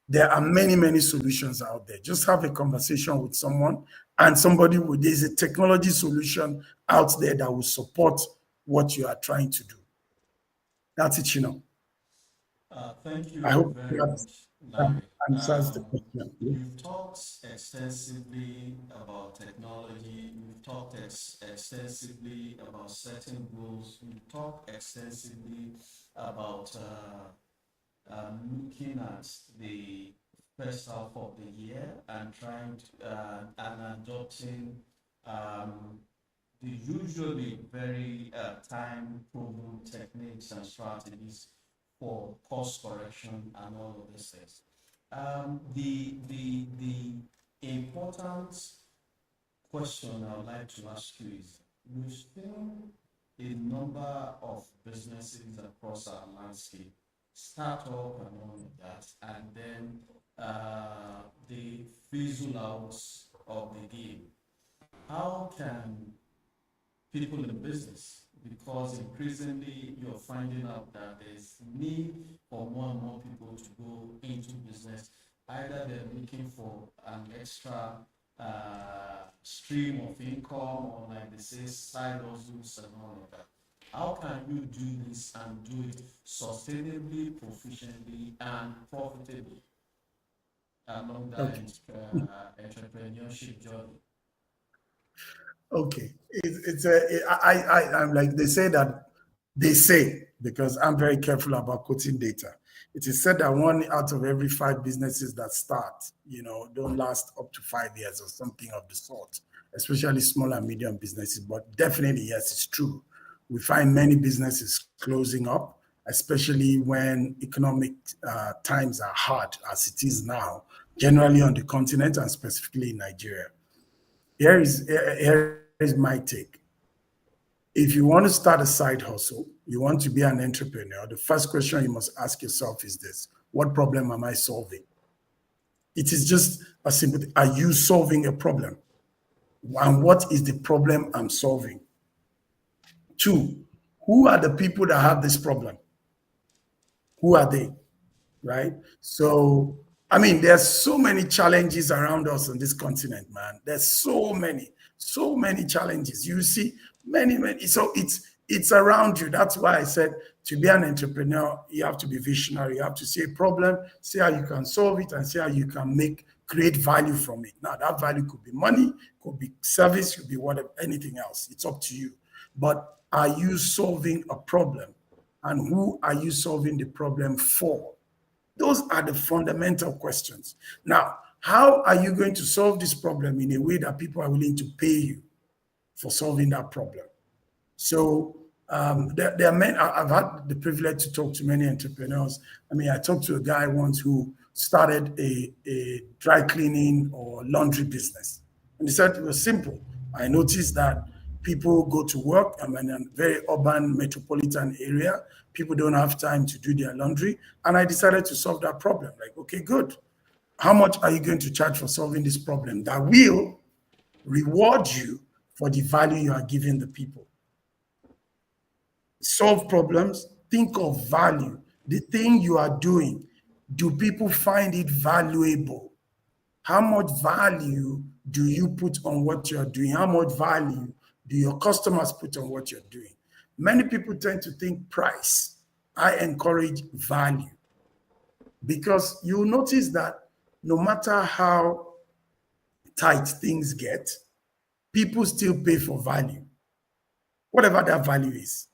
there are many, many solutions out there. Just have a conversation with someone, and there's a technology solution out there that will support what you are trying to do. That's it, Thank you I hope very that much, Lanre. answers the question. You've talked extensively about technology. You've talked extensively about setting goals. You've talked extensively about looking at the first half of the year and trying to and adopting the usually very time-proven techniques and strategies for course correction and all of these things. The important question I would like to ask you is: we've seen a number of businesses across our landscape start up and all of that, and then they fizzle out of the game. How can people in business, because increasingly you're finding out that there's need for more and more people to go into business, either they're looking for an extra stream of income, or like they say, side hustles and all of that. How can you do this and do it sustainably, proficiently, and profitably along that entrepreneurship journey? Okay, I'm like they say, because I'm very careful about quoting data. It is said that 1 out of every 5 businesses that start, don't last up to 5 years or something of the sort, especially small and medium businesses. But definitely, yes, it's true. We find many businesses closing up, especially when economic times are hard, as it is now, generally on the continent and specifically in Nigeria. Here is my take. If you want to start a side hustle, you want to be an entrepreneur, the first question you must ask yourself is this: what problem am I solving? It is just a simple thing. Are you solving a problem? And what is the problem I'm solving? 2, who are the people that have this problem? Who are they? Right? So, I mean, there's so many challenges around us on this continent, man. There's so many challenges. You see, many. So it's around you. That's why I said, to be an entrepreneur, you have to be visionary. You have to see a problem, see how you can solve it, and see how you can create value from it. Now, that value could be money, could be service, could be whatever, anything else. It's up to you. But are you solving a problem? And who are you solving the problem for? Those are the fundamental questions. Now, how are you going to solve this problem in a way that people are willing to pay you for solving that problem? So there are many. I've had the privilege to talk to many entrepreneurs. I mean, I talked to a guy once who started a dry cleaning or laundry business. And he said it was simple. I noticed that people go to work. I'm in a very urban metropolitan area. People don't have time to do their laundry. And I decided to solve that problem. Like, okay, good. How much are you going to charge for solving this problem that will reward you for the value you are giving the people? Solve problems, think of value. The thing you are doing, do people find it valuable? How much value do you put on what you're doing? How much value do your customers put on what you're doing? Many people tend to think price. I encourage value, because you'll notice that no matter how tight things get, people still pay for value, whatever that value is.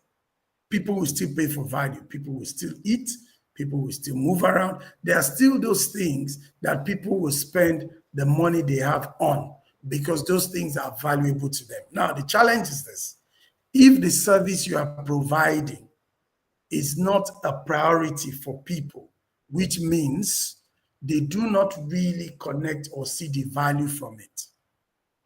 People will still pay for value. People will still eat. People will still move around. There are still those things that people will spend the money they have on, because those things are valuable to them. Now, the challenge is this. If the service you are providing is not a priority for people, which means they do not really connect or see the value from it,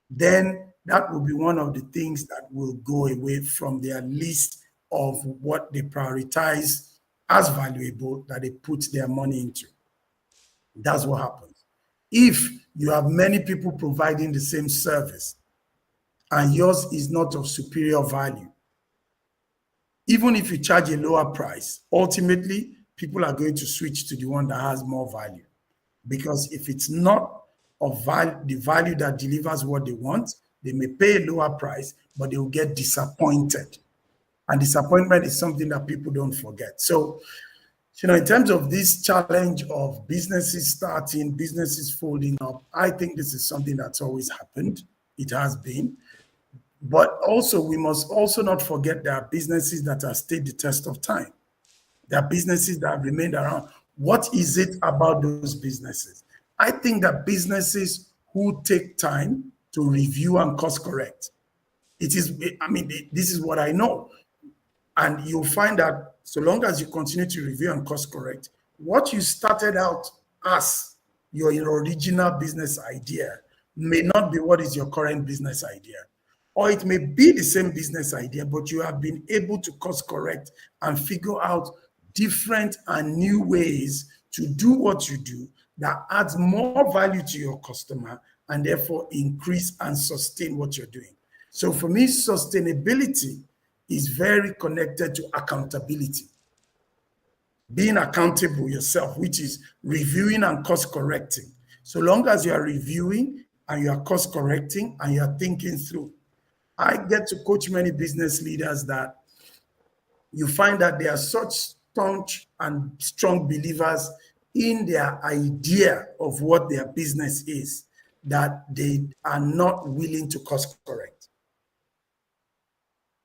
then that will be one of the things that will go away from their list of what they prioritize as valuable that they put their money into. That's what happens. If you have many people providing the same service and yours is not of superior value, even if you charge a lower price, ultimately people are going to switch to the one that has more value. Because if it's not of value, the value that delivers what they want, they may pay a lower price, but they will get disappointed. And disappointment is something that people don't forget. So, in terms of this challenge of businesses starting, businesses folding up, I think this is something that's always happened. It has been. But also, we must also not forget there are businesses that have stood the test of time. There are businesses that have remained around. What is it about those businesses? I think that businesses who take time to review and course correct. This is what I know. And you'll find that so long as you continue to review and course correct, what you started out as your original business idea may not be what is your current business idea. Or it may be the same business idea, but you have been able to course correct and figure out different and new ways to do what you do that adds more value to your customer and therefore increase and sustain what you're doing. So for me, sustainability is very connected to accountability. Being accountable yourself, which is reviewing and course correcting. So long as you are reviewing and you are course correcting and you are thinking through. I get to coach many business leaders that you find that they are such staunch and strong believers in their idea of what their business is that they are not willing to course correct.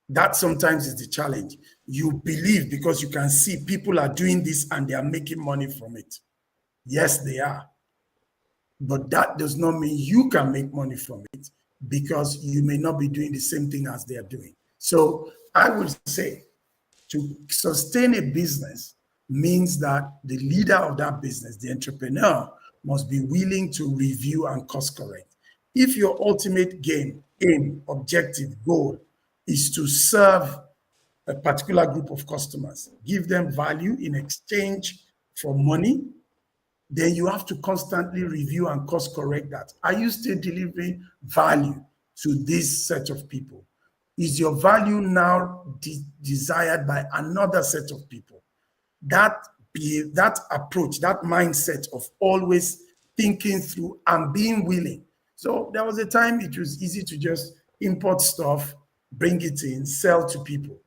That sometimes is the challenge. You believe because you can see people are doing this and they are making money from it. Yes, they are. But that does not mean you can make money from it, because you may not be doing the same thing as they are doing. So I would say to sustain a business means that the leader of that business, the entrepreneur, must be willing to review and course correct. If your ultimate aim, objective, goal is to serve a particular group of customers, give them value in exchange for money, then you have to constantly review and course correct that. Are you still delivering value to this set of people? Is your value now desired by another set of people? That approach, that mindset of always thinking through and being willing. So there was a time it was easy to just import stuff, bring it in, sell to people.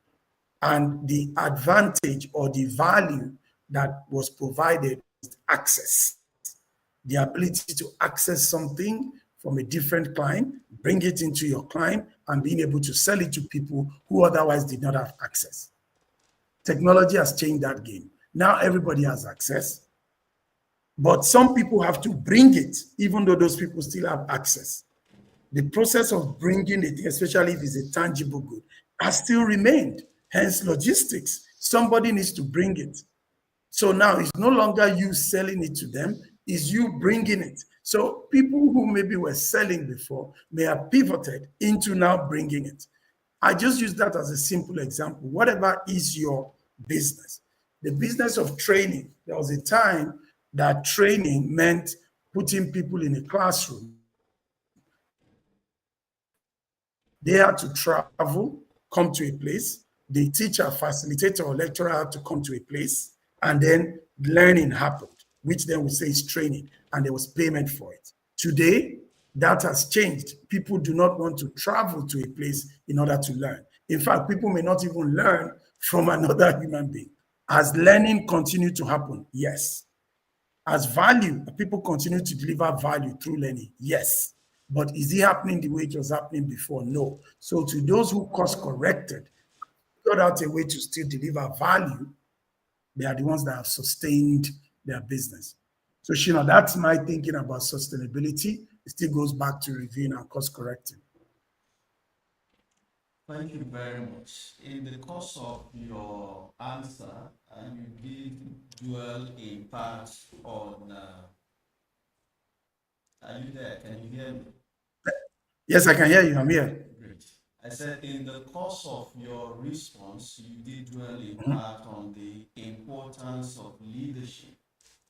And the advantage or the value that was provided is access. The ability to access something from a different client, bring it into your client, and being able to sell it to people who otherwise did not have access. Technology has changed that game. Now everybody has access, but some people have to bring it, even though those people still have access. The process of bringing it, especially if it's a tangible good, has still remained. Hence logistics. Somebody needs to bring it. So now it's no longer you selling it to them, it's you bringing it. So people who maybe were selling before may have pivoted into now bringing it. I just use that as a simple example. Whatever is your business, the business of training, there was a time that training meant putting people in a classroom. They had to travel, come to a place. The teacher, facilitator, or lecturer had to come to a place, and then learning happened, which then we say is training, and there was payment for it. Today, That has changed. People do not want to travel to a place in order to learn. In fact, people may not even learn from another human being. As learning continue to happen, yes. As value, people continue to deliver value through learning, yes. But is it happening the way it was happening before? No. So to those who course corrected, figured out a way to still deliver value, they are the ones that have sustained their business. So, Shina, that's my thinking about sustainability. It still goes back to reviewing and course correcting. Thank you very much. In the course of your answer, you did dwell in part on. Are you there? Can you hear me? Yes, I can hear you. I'm here. Great. I said in the course of your response, you did dwell in part on the importance of leadership,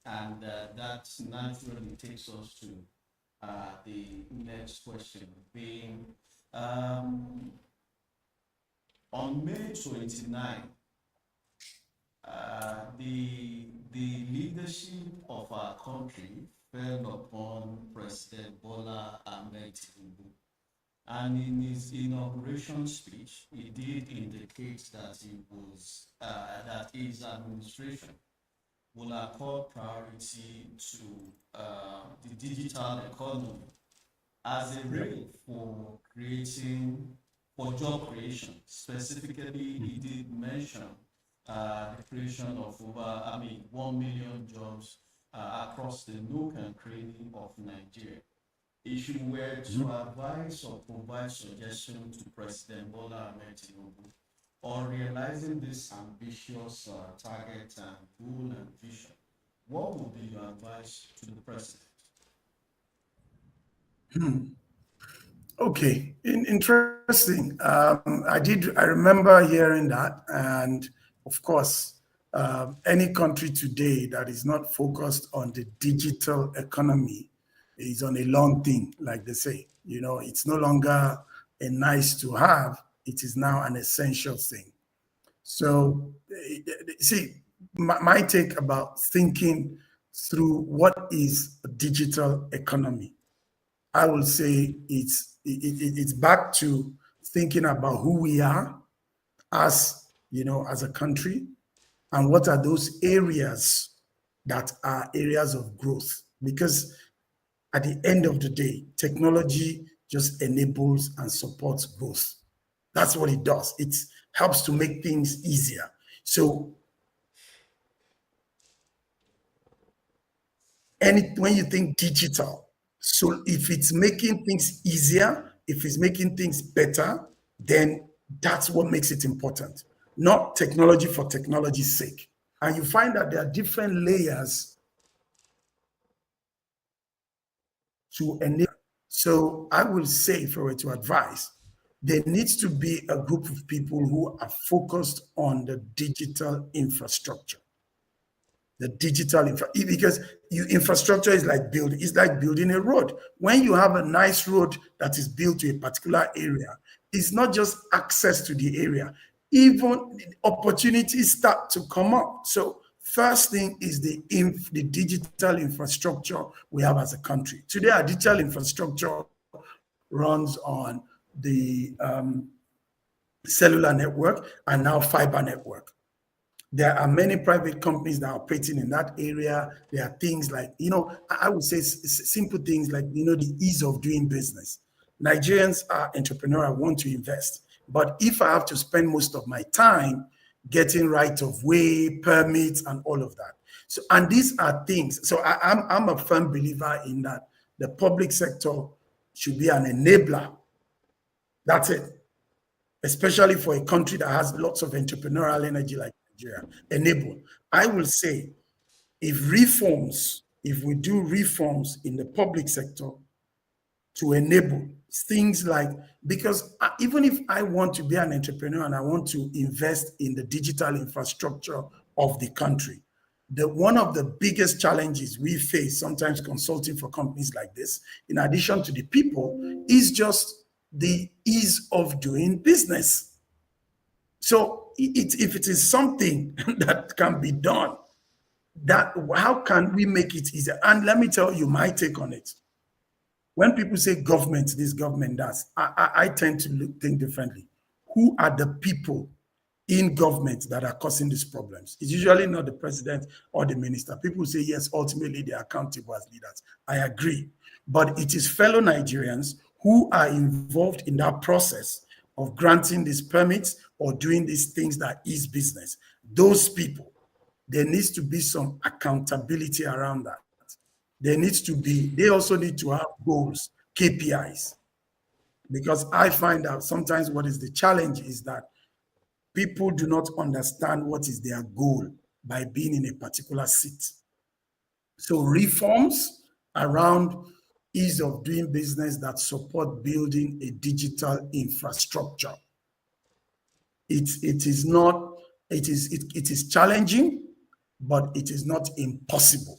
and that naturally takes us to the next question, being on May 29, the leadership of our country fell upon President Bola Ahmed Tinubu. And in his inauguration speech, he did indicate that that his administration will accord priority to the digital economy as a rail for job creation. Specifically, he did mention the creation of 1 million jobs across the nook and cranny of Nigeria. If you were to advise or provide suggestions to President Bola Ahmed Tinubu on realizing this ambitious target and goal and vision, what would be your advice to the president? Okay, interesting. I remember hearing that, and of course, any country today that is not focused on the digital economy is on a long thing, like they say. You know, it's no longer a nice to have; it is now an essential thing. So, see, my take about thinking through what is a digital economy, I will say it's back to thinking about who we are as, you know, as a country, and what are those areas that are areas of growth. Because at the end of the day, technology just enables and supports growth. That's what it does. It helps to make things easier. So when you think digital, so if it's making things easier, if it's making things better, then that's what makes it important, not technology for technology's sake. And you find that there are different layers to enable. So I will say, if I were to advise, there needs to be a group of people who are focused on the digital infrastructure. The digital because infrastructure is like building a road. When you have a nice road that is built to a particular area, it's not just access to the area, even opportunities start to come up. So first thing is the digital infrastructure we have as a country. Today, our digital infrastructure runs on the cellular network and now fiber network. There are many private companies that are operating in that area. There are things like, you know, I would say simple things like, you know, the ease of doing business. Nigerians are entrepreneurial, want to invest. But if I have to spend most of my time getting right of way, permits, and all of that. So, and these are things. So I'm a firm believer in that the public sector should be an enabler. That's it. Especially for a country that has lots of entrepreneurial energy like Nigeria. Enable. I will say, if we do reforms in the public sector to enable things like, because even if I want to be an entrepreneur and I want to invest in the digital infrastructure of the country, one of the biggest challenges we face sometimes consulting for companies like this, in addition to the people, is just the ease of doing business. So if it is something that can be done, how can we make it easier? And let me tell you my take on it. when people say government, this government that, I tend to think differently. Who are the people in government that are causing these problems? It's usually not the president or the minister. People say, yes, ultimately they are accountable as leaders. I agree. But it is fellow Nigerians who are involved in that process of granting these permits or doing these things that is business. Those people, there needs to be some accountability around that. There needs to be, they also need to have goals, KPIs. Because I find out sometimes what is the challenge is that people do not understand what is their goal by being in a particular seat. So reforms around ease of doing business that support building a digital infrastructure. It is challenging, but it is not impossible.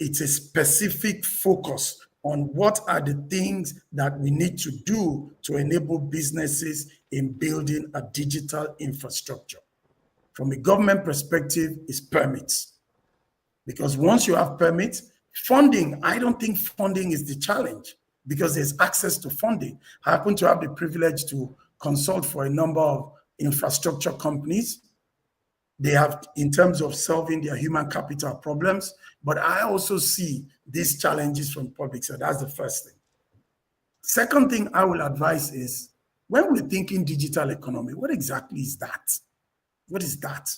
It's a specific focus on what are the things that we need to do to enable businesses in building a digital infrastructure. From a government perspective, is permits. Because once you have permits, funding, I don't think funding is the challenge because there's access to funding. I happen to have the privilege to consult for a number of infrastructure companies. They have, in terms of solving their human capital problems, but I also see these challenges from public. So that's the first thing. Second thing I will advise is when we're thinking digital economy, what exactly is that? What is that?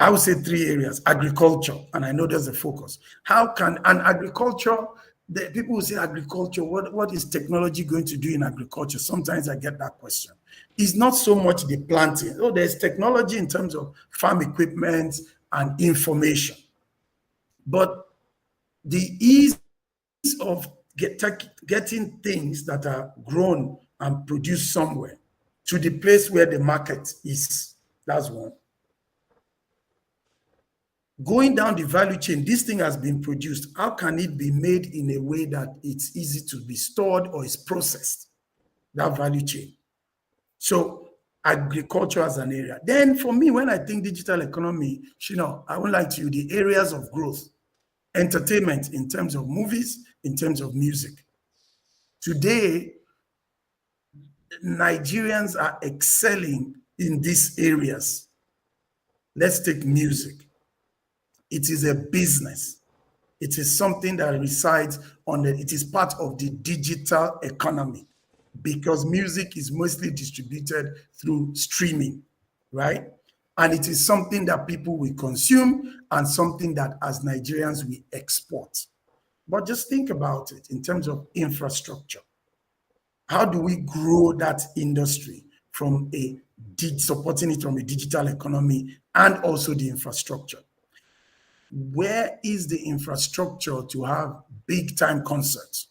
I would say 3 areas: agriculture, and I know there's a focus. How can an agriculture, the people who say agriculture, what is technology going to do in agriculture? Sometimes I get that question. It's not so much the planting. Oh, there's technology in terms of farm equipment and information. But the ease of getting things that are grown and produced somewhere to the place where the market is, that's one. Going down the value chain, this thing has been produced. How can it be made in a way that it's easy to be stored or is processed? That value chain. So agriculture as an area. Then for me, when I think digital economy, I would like to the areas of growth, entertainment in terms of movies, in terms of music. Today, Nigerians are excelling in these areas. Let's take music. It is a business. It is something that resides on it is part of the digital economy because music is mostly distributed through streaming, right? And it is something that people will consume and something that as Nigerians we export. But just think about it in terms of infrastructure. How do we grow that industry from supporting it from a digital economy and also the infrastructure? Where is the infrastructure to have big time concerts,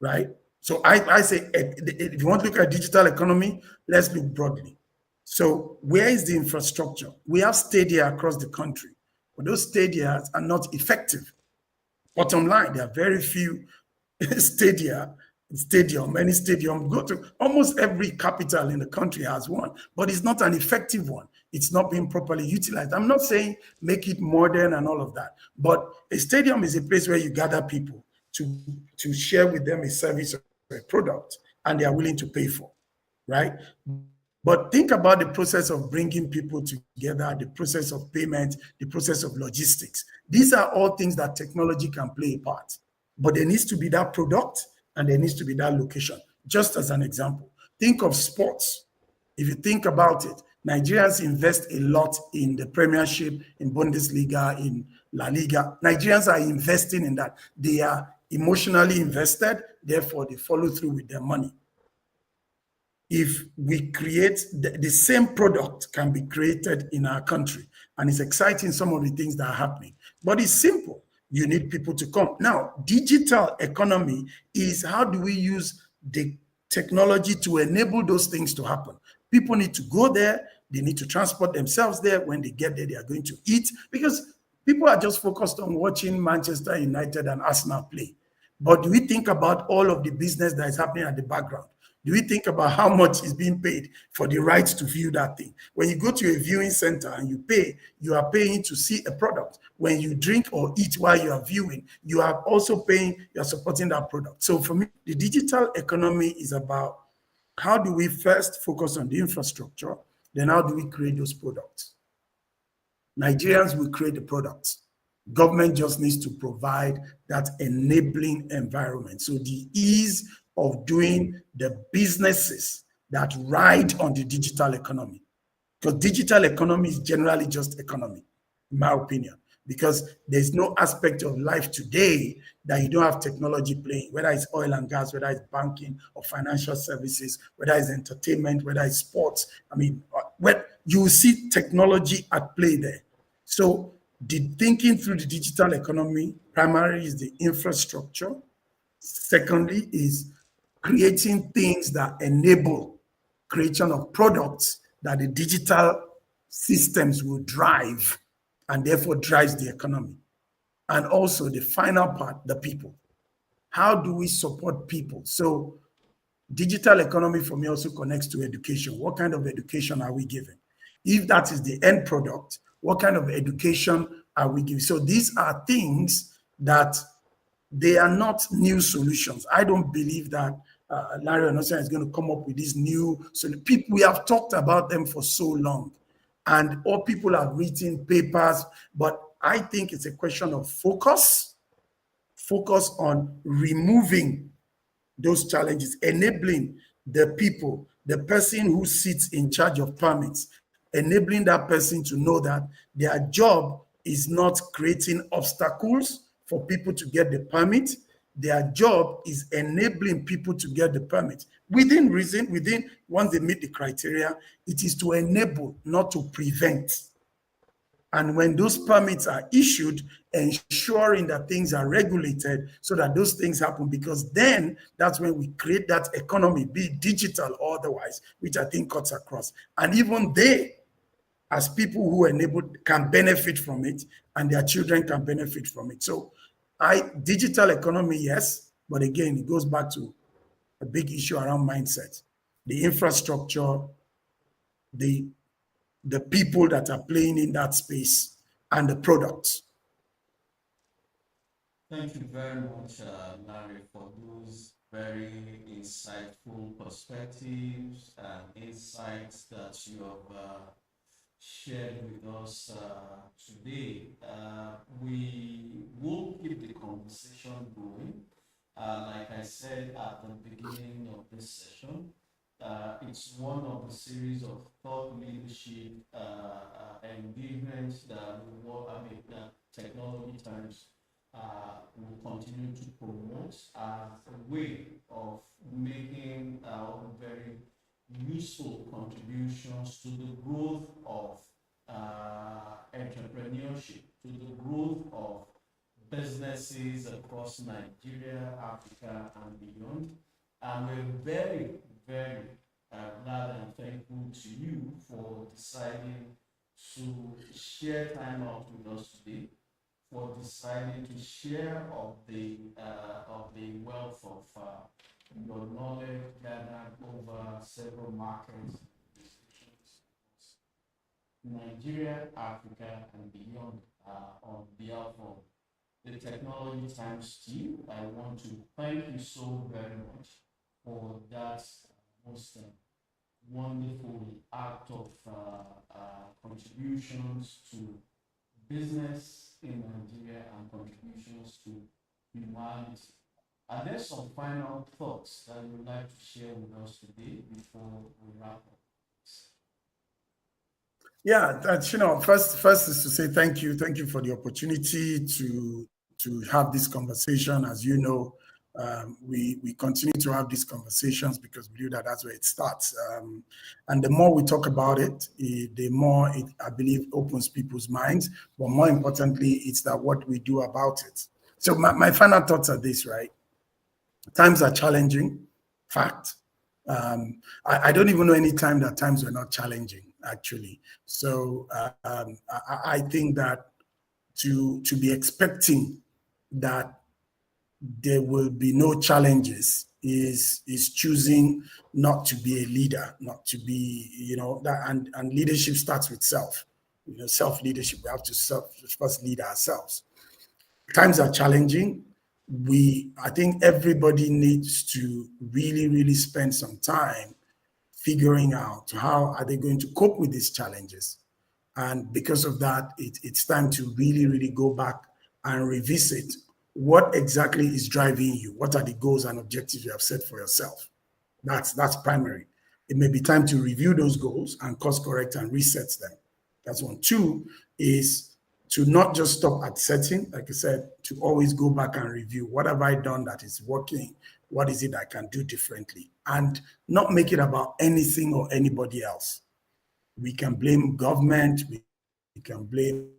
right? So I say, if you want to look at digital economy, let's look broadly. So where is the infrastructure? We have stadia across the country, but those stadia are not effective. Bottom line, there are very few many stadiums. Go to almost every capital in the country has one, but it's not an effective one. It's not being properly utilized. I'm not saying make it modern and all of that, but a stadium is a place where you gather people to share with them a service or a product, and they are willing to pay for, right? But think about the process of bringing people together, the process of payment, the process of logistics. These are all things that technology can play a part, but there needs to be that product and there needs to be that location. Just as an example, think of sports. If you think about it, Nigerians invest a lot in the Premiership, in Bundesliga, in La Liga. Nigerians are investing in that. They are emotionally invested, therefore they follow through with their money. If we create the same product can be created in our country, and it's exciting some of the things that are happening, but it's simple. You need people to come. Now, digital economy is how do we use the technology to enable those things to happen? People need to go there. They need to transport themselves there. When they get there, they are going to eat because people are just focused on watching Manchester United and Arsenal play. But do we think about all of the business that is happening at the background? Do we think about how much is being paid for the right to view that thing? When you go to a viewing center and you pay, you are paying to see a product. When you drink or eat while you are viewing, you are also paying, you are supporting that product. So for me, the digital economy is about how do we first focus on the infrastructure, then how do we create those products? Nigerians will create the products. Government just needs to provide that enabling environment. So the ease of doing the businesses that ride on the digital economy. Because digital economy is generally just economy, in my opinion. Because there's no aspect of life today that you don't have technology playing, whether it's oil and gas, whether it's banking or financial services, whether it's entertainment, whether it's sports. I mean, when you see technology at play there. So the thinking through the digital economy primarily is the infrastructure. Secondly is creating things that enable creation of products that the digital systems will drive and therefore drives the economy. And also the final part, the people. How do we support people? So digital economy for me also connects to education. What kind of education are we giving? If that is the end product, what kind of education are we giving? So these are things that they are not new solutions. I don't believe that Lanre Onasanya is going to come up with these new solutions. People, we have talked about them for so long, and all people have written papers, but I think it's a question of focus on removing those challenges, enabling the people, the person who sits in charge of permits, enabling that person to know that their job is not creating obstacles for people to get the permit. Their job is enabling people to get the permit. Within reason, once they meet the criteria, it is to enable, not to prevent. And when those permits are issued, ensuring that things are regulated so that those things happen, because then that's when we create that economy, be it digital or otherwise, which I think cuts across. And even they, as people who enable, can benefit from it, and their children can benefit from it. So digital economy, yes, but again, it goes back to a big issue around mindset, the infrastructure, the people that are playing in that space, and the products. Thank you very much, Larry, for those very insightful perspectives and insights that you have shared with us today. We will keep the conversation going. Like I said at the beginning of this session, it's one of the series of thought leadership engagements that technology times will continue to promote as a way of making very useful contributions to the growth of entrepreneurship, to the growth of businesses across Nigeria, Africa, and beyond. And we're very, very glad and thankful to you for deciding to share time out with us today, for deciding to share of the wealth of your knowledge gathered over several markets, Nigeria, Africa, and beyond. On behalf of the Technology Times team, I want to thank you so very much for that most wonderful act of contributions to business in Nigeria and contributions to humanity. Are there some final thoughts that you would like to share with us today before we wrap up? Yeah, that's, first is to say thank you for the opportunity to have this conversation. As you know, we continue to have these conversations because we believe that that's where it starts. And the more we talk about it, the more it, I believe, opens people's minds. But more importantly, it's that what we do about it. So my final thoughts are this, right? Times are challenging, fact. I don't even know any time that times were not challenging, actually. So I think that to be expecting that there will be no challenges is choosing not to be a leader, not to be, that, and leadership starts with self. Self-leadership. We have to first lead ourselves. Times are challenging. I think everybody needs to really, really spend some time figuring out how are they going to cope with these challenges. And because of that, it's time to really, really go back and revisit what exactly is driving you. What are the goals and objectives you have set for yourself? That's primary. It may be time to review those goals and course correct and reset them. That's one. Two is to not just stop at setting, like I said, to always go back and review what have I done that is working, what is it I can do differently, and not make it about anything or anybody else. We can blame government, we can blame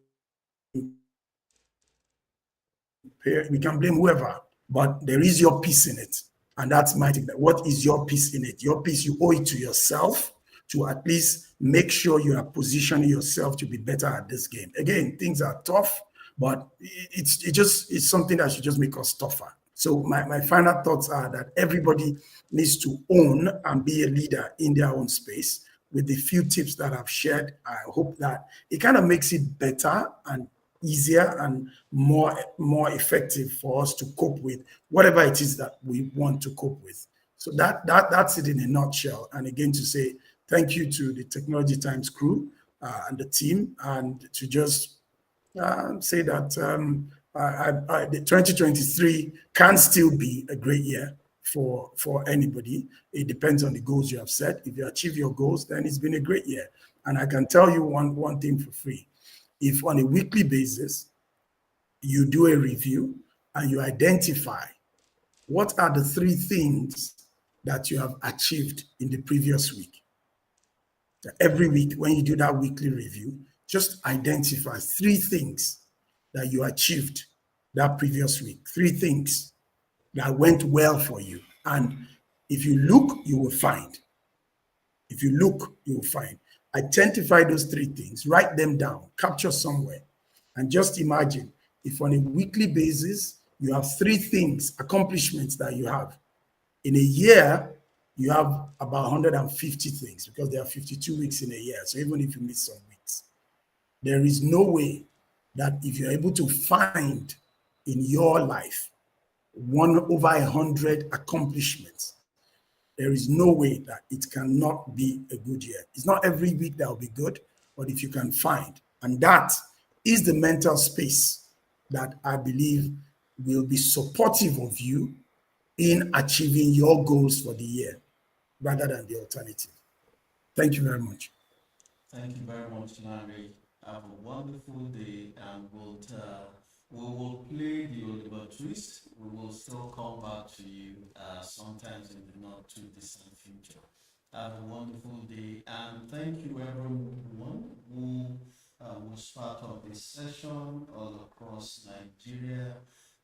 whoever, but there is your piece in it. And that's my thing. What is your piece in it? Your piece, you owe it to yourself to at least make sure you are positioning yourself to be better at this game. Again, things are tough, but it's something that should just make us tougher. So my final thoughts are that everybody needs to own and be a leader in their own space. With the few tips that I've shared, I hope that it kind of makes it better and easier and more effective for us to cope with whatever it is that we want to cope with. So that's it in a nutshell. And again, to say thank you to the Technology Times crew and the team, and to just say that the 2023 can still be a great year for anybody. It depends on the goals you have set. If you achieve your goals, then it's been a great year. And I can tell you one thing for free. If on a weekly basis, you do a review and you identify what are the 3 things that you have achieved in the previous week. Every week, when you do that weekly review, just identify 3 things that you achieved that previous week, 3 things that went well for you. And if you look, you will find. If you look, you will find. Identify those 3 things, write them down, capture somewhere, and just imagine if on a weekly basis, you have 3 things, accomplishments that you have. In a year, you have about 150 things because there are 52 weeks in a year. So even if you miss some weeks, there is no way that if you're able to find in your life over 100 accomplishments, there is no way that it cannot be a good year. It's not every week that will be good, but if you can find, and that is the mental space that I believe will be supportive of you in achieving your goals for the year rather than the alternative. Thank you very much. Thank you very much, Lanre. Have a wonderful day, and we will play the Oliver twist. We will still come back to you sometimes in the not too distant future. Have a wonderful day, and thank you everyone who was part of this session all across Nigeria,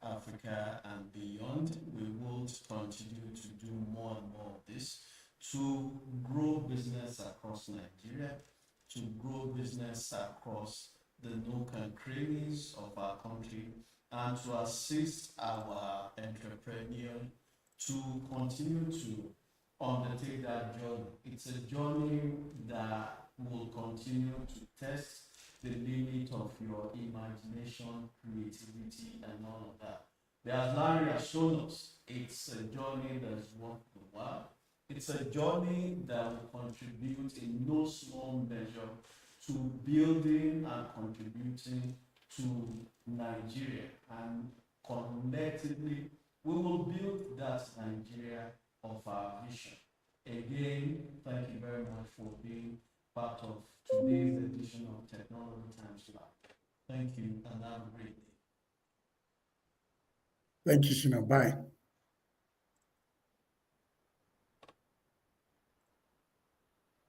Africa, and beyond. We will continue to do more and more of this to grow business across Nigeria, to grow business across the nook and crannies of our country, and to assist our entrepreneurs to continue to undertake that journey. It's a journey that will continue to test the limit of your imagination, creativity, and all of that. But as Larry has shown us, it's a journey that's worth the while. It's a journey that will contribute in no small measure to building and contributing to Nigeria. And collectively, we will build that Nigeria of our vision. Again, thank you very much for being part of today's edition of Technology Times Lab. Thank you, and have a great day. Thank you, Shina. Bye.